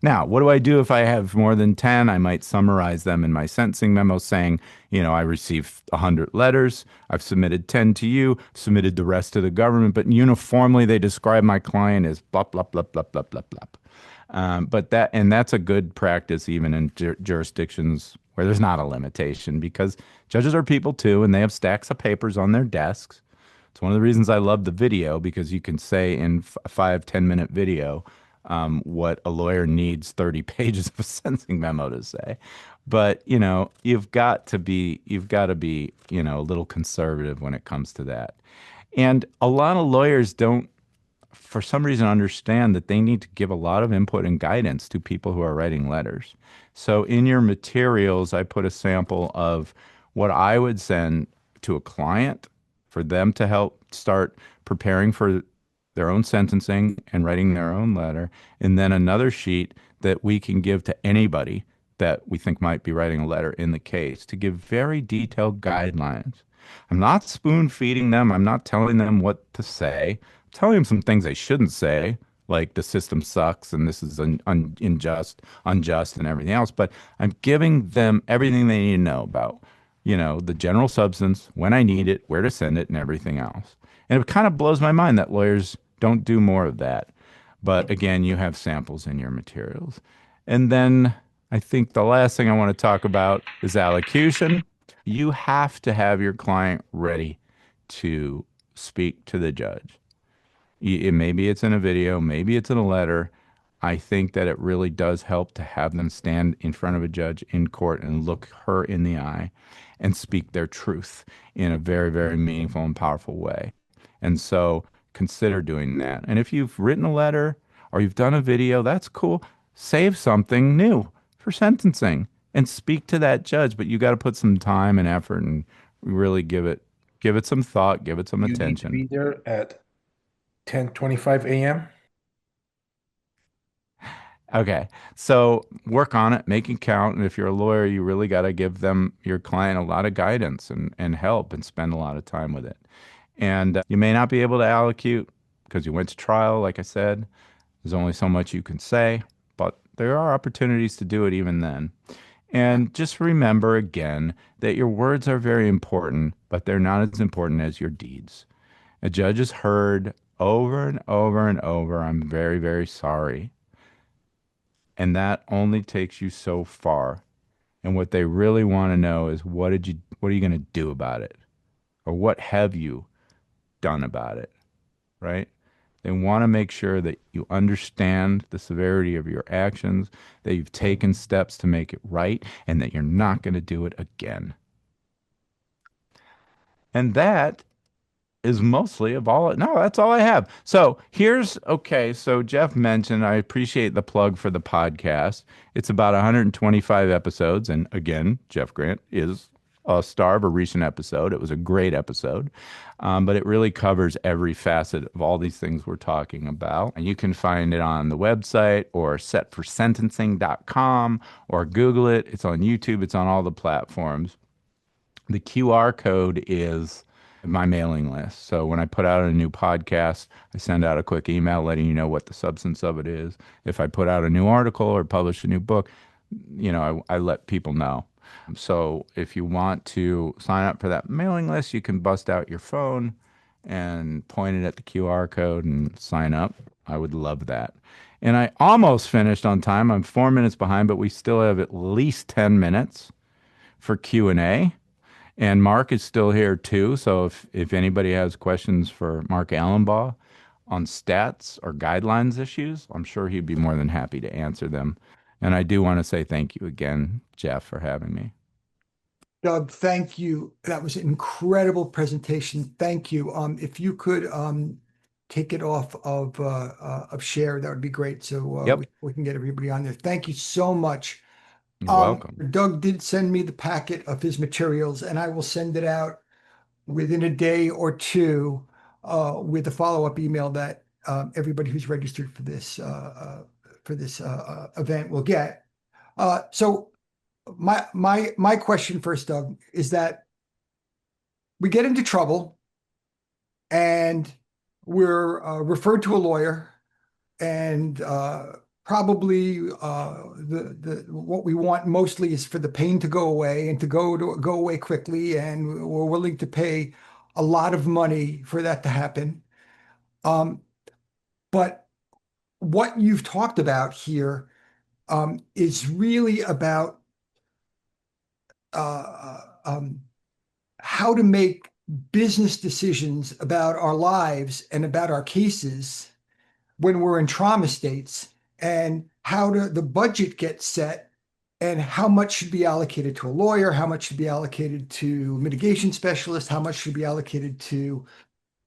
A: Now, what do I do if I have more than 10? I might summarize them in my sentencing memo saying, I received 100 letters. I've submitted 10 to you, submitted the rest to the government, but uniformly they describe my client as blah, blah, blah, blah, blah, blah, blah. But that's a good practice even in jurisdictions where there's not a limitation, because judges are people too, and they have stacks of papers on their desks. It's one of the reasons I love the video, because you can say in a 5, 10 minute video what a lawyer needs 30 pages of a sentencing memo to say. But you've got to be a little conservative when it comes to that. And a lot of lawyers don't, for some reason, understand that they need to give a lot of input and guidance to people who are writing letters. So in your materials, I put a sample of what I would send to a client for them to help start preparing for their own sentencing and writing their own letter, and then another sheet that we can give to anybody that we think might be writing a letter in the case, to give very detailed guidelines. I'm not spoon feeding them. I'm not telling them what to say. I'm telling them some things they shouldn't say, like the system sucks and this is unjust and everything else. But I'm giving them everything they need to know about, the general substance, when I need it, where to send it, and everything else. And it kind of blows my mind that lawyers don't do more of that. But again, you have samples in your materials. And then I think the last thing I want to talk about is allocution. You have to have your client ready to speak to the judge. Maybe it's in a video, maybe it's in a letter. I think that it really does help to have them stand in front of a judge in court and look her in the eye and speak their truth in a very, very meaningful and powerful way. And so consider doing that. And if you've written a letter or you've done a video, that's cool. Save something new for sentencing and speak to that judge. But you got to put some time and effort and really give it some thought, give it some
N: You need to
A: attention.
N: be there at 10:25 a.m.
A: Okay. So work on it, make it count. And if you're a lawyer, you really got to give your client, a lot of guidance and help and spend a lot of time with it. And you may not be able to allocute because you went to trial, like I said. There's only so much you can say, but there are opportunities to do it even then. And just remember again that your words are very important, but they're not as important as your deeds. A judge has heard over and over and over, "I'm very, very sorry." And that only takes you so far. And what they really want to know is what are you going to do about it? Or what have you done about it? Right? They want to make sure that you understand the severity of your actions, that you've taken steps to make it right, and that you're not going to do it again. And that is mostly of all. No, that's all I have. So so Jeff mentioned, I appreciate the plug for the podcast. It's about 125 episodes. And again, Jeff Grant is a star of a recent episode. It was a great episode, but it really covers every facet of all these things we're talking about. And you can find it on the website or setforsentencing.com or Google it. It's on YouTube. It's on all the platforms. The QR code is my mailing list. So when I put out a new podcast, I send out a quick email letting you know what the substance of it is. If I put out a new article or publish a new book, I let people know. So if you want to sign up for that mailing list, you can bust out your phone and point it at the QR code and sign up. I would love that. And I almost finished on time. I'm 4 minutes behind, but we still have at least 10 minutes for Q&A. And Mark is still here too. So if anybody has questions for Mark Allenbaugh on stats or guidelines issues, I'm sure he'd be more than happy to answer them. And I do want to say thank you again, Jeff, for having me.
D: Doug, thank you. That was an incredible presentation. Thank you. If you could take it off of share, that would be great. So
A: Yep.
D: we can get everybody on there. Thank you so much.
A: You're welcome.
D: Doug did send me the packet of his materials, and I will send it out within a day or two with a follow-up email that everybody who's registered for this event will get. So my question first, Doug, is that we get into trouble and we're referred to a lawyer, and probably what we want mostly is for the pain to go away and to go away quickly, and we're willing to pay a lot of money for that to happen. But what you've talked about here is really about how to make business decisions about our lives and about our cases when we're in trauma states, and how the budget gets set, and how much should be allocated to a lawyer, how much should be allocated to mitigation specialists, how much should be allocated to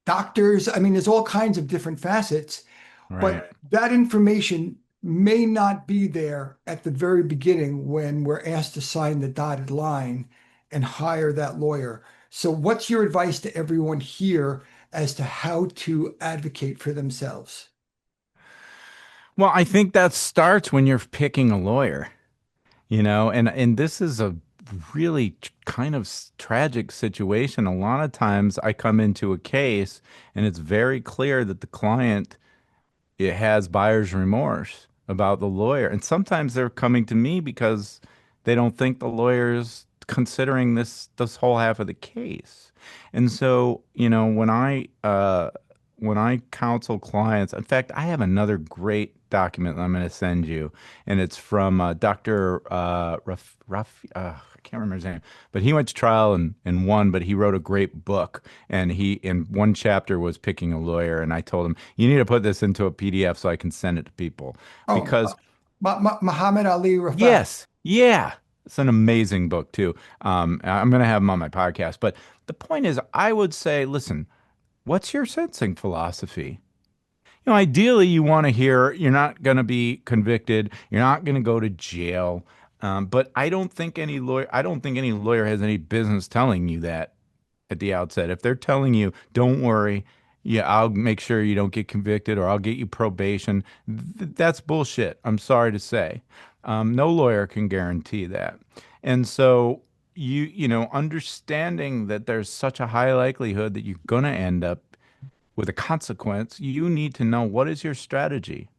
D: doctors. I mean, there's all kinds of different facets,
A: Right.
D: but that information may not be there at the very beginning when we're asked to sign the dotted line and hire that lawyer. So, what's your advice to everyone here as to how to advocate for themselves?
A: Well, I think that starts when you're picking a lawyer, and this is a really kind of tragic situation. A lot of times I come into a case and it's very clear that the client, it has buyer's remorse about the lawyer. And sometimes they're coming to me because they don't think the lawyer's considering this whole half of the case. And so, when I counsel clients, in fact, I have another great document that I'm going to send you, and it's from Dr. I can't remember his name, but he went to trial and won, but he wrote a great book. And he, in one chapter, was picking a lawyer. And I told him, you need to put this into a PDF so I can send it to people.
D: Oh,
A: Because,
D: Muhammad Ali Rafat.
A: yes, yeah, it's an amazing book, too. I'm going to have him on my podcast. But the point is, I would say, listen, what's your sentencing philosophy? Ideally, you want to hear you're not going to be convicted, you're not going to go to jail. But I don't think any lawyer has any business telling you that at the outset. If they're telling you, don't worry, yeah, I'll make sure you don't get convicted or I'll get you probation, that's bullshit. I'm sorry to say. No lawyer can guarantee that. And so understanding that there's such a high likelihood that you're going to end up with a consequence, you need to know, what is your strategy?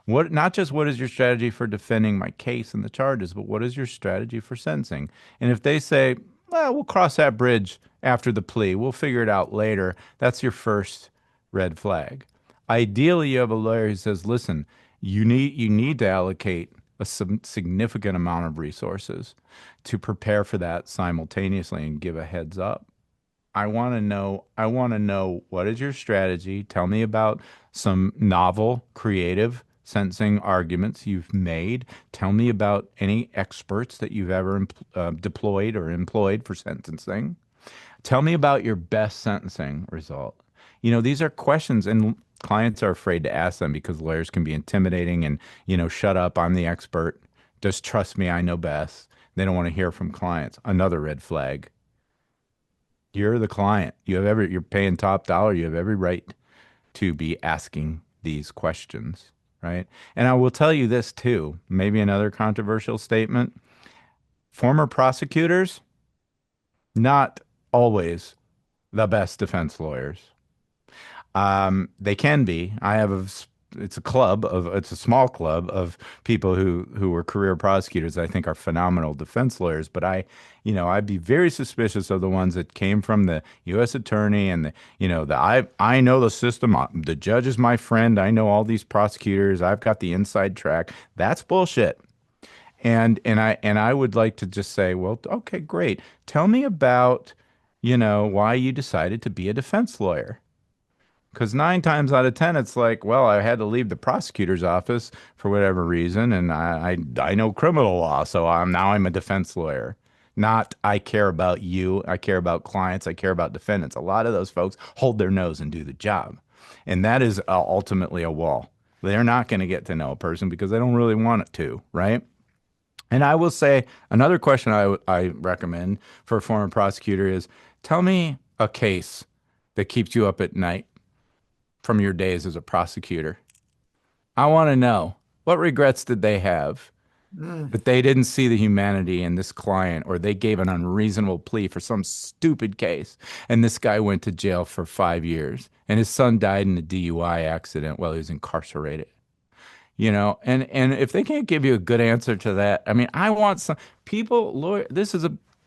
A: Not just what is your strategy for defending my case and the charges, but what is your strategy for sentencing? And if they say, well, we'll cross that bridge after the plea, we'll figure it out later, that's your first red flag. Ideally, you have a lawyer who says, listen, you need to allocate a significant amount of resources to prepare for that simultaneously and give a heads up. I want to know what is your strategy? Tell me about some novel, creative sentencing arguments you've made. Tell me about any experts that you've ever deployed or employed for sentencing. Tell me about your best sentencing result. These are questions, and clients are afraid to ask them because lawyers can be intimidating and, shut up, I'm the expert. Just trust me, I know best. They don't want to hear from clients. Another red flag. You're the client. You're paying top dollar. You have every right to be asking these questions, right? And I will tell you this too, maybe another controversial statement. Former prosecutors, not always the best defense lawyers. They can be. It's a small club of people who were career prosecutors I think are phenomenal defense lawyers. But I'd be very suspicious of the ones that came from the U.S. attorney and I know the system. The judge is my friend. I know all these prosecutors. I've got the inside track. That's bullshit. And I would like to just say, well, okay, great. Tell me about, why you decided to be a defense lawyer. Because 9 times out of 10, it's like, well, I had to leave the prosecutor's office for whatever reason, and I know criminal law, so I'm a defense lawyer. Not I care about you, I care about clients, I care about defendants. A lot of those folks hold their nose and do the job, and that is ultimately a wall. They're not going to get to know a person because they don't really want it to, right? And I will say another question I recommend for a former prosecutor is, tell me a case that keeps you up at night from your days as a prosecutor. I want to know, what regrets did they have that they didn't see the humanity in this client, or they gave an unreasonable plea for some stupid case and this guy went to jail for 5 years and his son died in a DUI accident while he was incarcerated. And if they can't give you a good answer to that, I mean, I want some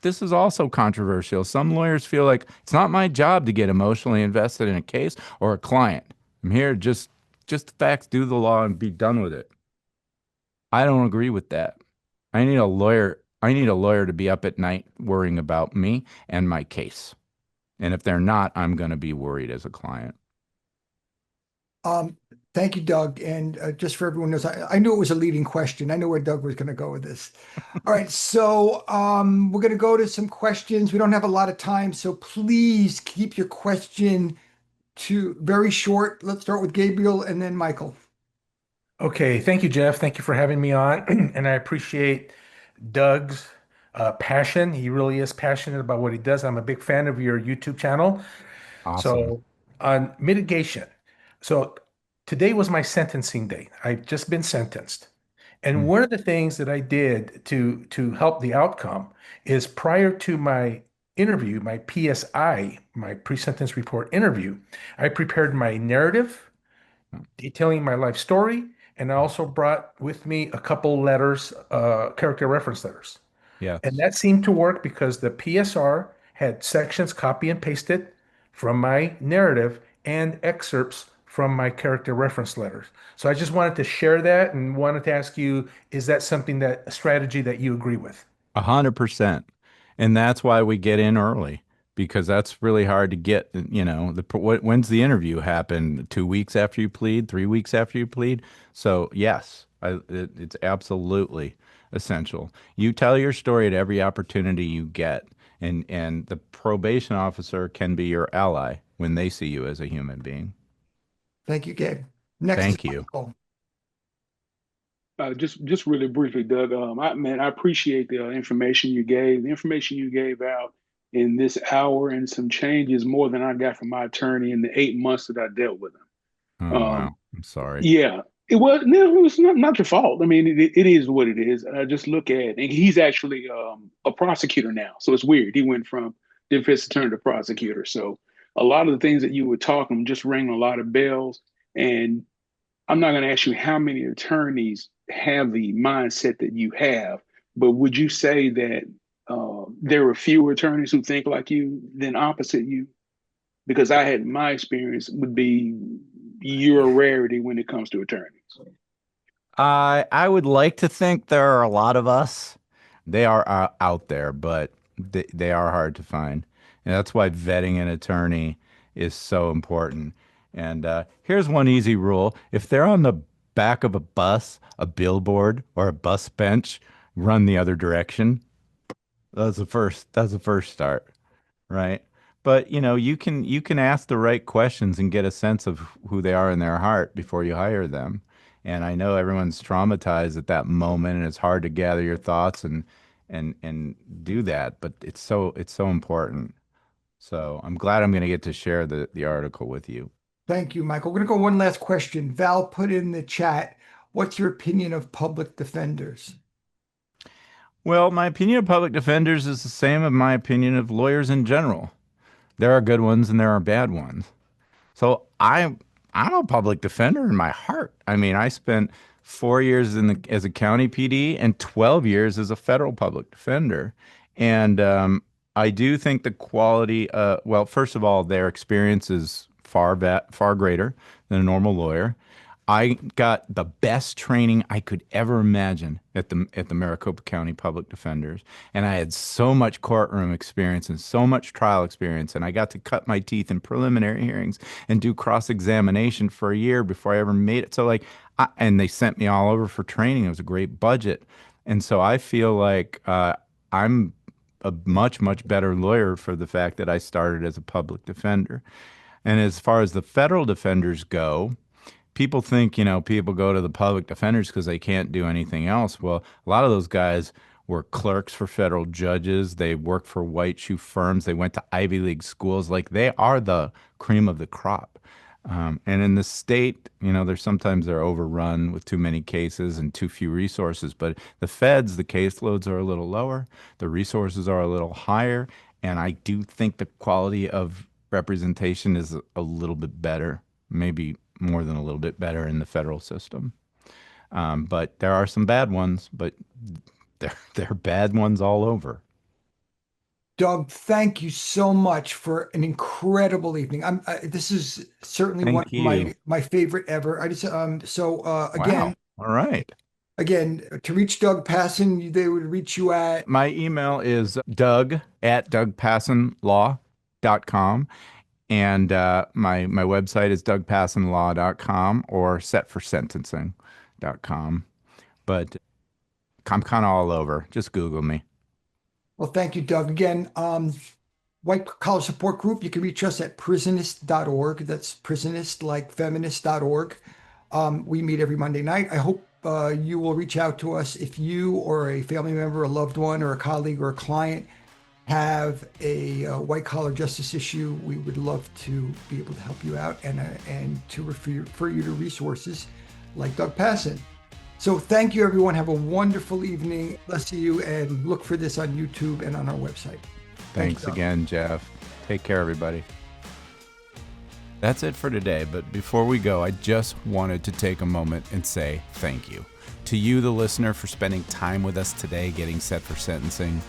A: this is also controversial. Some lawyers feel like it's not my job to get emotionally invested in a case or a client. I'm here to just just the facts, do the law, and be done with it. I don't agree with that. I need a lawyer. I need a lawyer to be up at night worrying about me and my case. And if they're not, I'm going to be worried as a client.
D: Thank you, Doug. And just for everyone knows, I knew it was a leading question. I know where Doug was going to go with this. All right, so we're going to go to some questions. We don't have a lot of time, so please keep your question to very short. Let's start with Gabriel and then Michael.
N: Okay, thank you, Jeff. Thank you for having me on. And I appreciate Doug's passion. He really is passionate about what he does. I'm a big fan of your YouTube channel.
A: Awesome.
N: So, on mitigation. So, today was my sentencing day. I've just been sentenced. And one of the things that I did to help the outcome is prior to my interview, my PSI, my pre-sentence report interview, I prepared my narrative detailing my life story, and I also brought with me a couple letters, character reference letters.
A: Yes.
N: And that seemed to work because the PSR had sections copy and pasted from my narrative and excerpts from my character reference letters. So I just wanted to share that and wanted to ask you, is that something that a strategy that you agree with?
A: 100%. And that's why we get in early because that's really hard to get. When's the interview happen? 2 weeks after you plead, 3 weeks after you plead? So, yes, it's absolutely essential. You tell your story at every opportunity you get, and the probation officer can be your ally when they see you as a human being.
D: Thank you, Gabe. Next is
A: Thank you.
D: Michael.
O: Just really briefly, Doug. I appreciate the information you gave. The information you gave out in this hour and some changes more than I got from my attorney in the 8 months that I dealt with him.
A: Oh, wow. I'm sorry.
O: Yeah, it was not your fault. I mean, it is what it is. I just look at, and he's actually a prosecutor now, so it's weird. He went from defense attorney to prosecutor. So a lot of the things that you were talking just rang a lot of bells. And I'm not going to ask you how many attorneys have the mindset that you have, but would you say that there are fewer attorneys who think like you than opposite you? Because I had my experience would be you're a rarity when it comes to attorneys.
A: I would like to think there are a lot of us. They are out there, but they are hard to find. And that's why vetting an attorney is so important. And here's one easy rule. If they're on the back of a bus, a billboard, or a bus bench, run the other direction. That's the first start, right? But you can ask the right questions and get a sense of who they are in their heart before you hire them. And I know everyone's traumatized at that moment, and it's hard to gather your thoughts and do that, but it's so important. So I'm glad I'm going to get to share the article with you.
D: Thank you, Michael. We're going to go one last question. Val put in the chat, what's your opinion of public defenders?
A: Well, my opinion of public defenders is the same as my opinion of lawyers in general. There are good ones and there are bad ones. So I'm a public defender in my heart. I mean, I spent 4 years as a county PD and 12 years as a federal public defender, and I do think the quality. Well, first of all, their experience is far greater than a normal lawyer. I got the best training I could ever imagine at the Maricopa County Public Defenders, and I had so much courtroom experience and so much trial experience, and I got to cut my teeth in preliminary hearings and do cross-examination for a year before I ever made it. So and they sent me all over for training. It was a great budget, and so I feel like I'm a much better lawyer for the fact that I started as a public defender. And as far as the federal defenders go, people think, people go to the public defenders because they can't do anything else. Well, a lot of those guys were clerks for federal judges. They work for white shoe firms. They went to Ivy League schools. Like they are the cream of the crop. And in the state, they're overrun with too many cases and too few resources. But the feds, the caseloads are a little lower, the resources are a little higher, and I do think the quality of representation is a little bit better, maybe more than a little bit better in the federal system. But there are some bad ones, but they're bad ones all over.
D: Doug, thank you so much for an incredible evening. This is certainly one
A: Thank
D: of
A: you.
D: my favorite ever. I just again,
A: Wow. All right.
D: again, to reach Doug Passon, they would reach you at.
A: My email is doug@dougpassonlaw.com. And my website is dougpassonlaw.com or setforsentencing.com. But I'm kind of all over. Just Google me.
D: Well, thank you, Doug. Again, White Collar Support Group, you can reach us at prisonist.org. That's prisonist like feminist.org. We meet every Monday night. I hope you will reach out to us if you or a family member, a loved one, or a colleague or a client have a white collar justice issue. We would love to be able to help you out and to refer you to resources like Doug Passon. So thank you, everyone. Have a wonderful evening. Bless you, and look for this on YouTube and on our website.
A: Thanks again, Jeff. Take care, everybody. That's it for today, but before we go, I just wanted to take a moment and say thank you to you, the listener, for spending time with us today getting set for sentencing.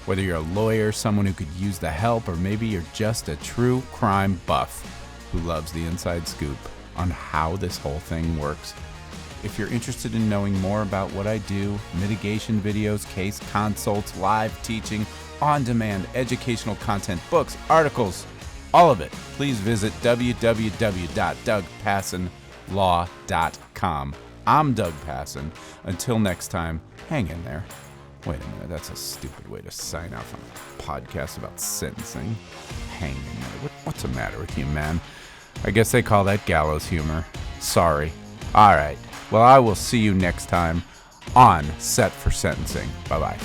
A: Whether you're a lawyer, someone who could use the help, or maybe you're just a true crime buff who loves the inside scoop on how this whole thing works. If you're interested in knowing more about what I do, mitigation videos, case consults, live teaching, on-demand educational content, books, articles, all of it, please visit www.dougpassonlaw.com. I'm Doug Passon. Until next time, hang in there. Wait a minute, that's a stupid way to sign off on a podcast about sentencing. Hang in there. What's the matter with you, man? I guess they call that gallows humor. Sorry. All right. Well, I will see you next time on Set for Sentencing. Bye-bye.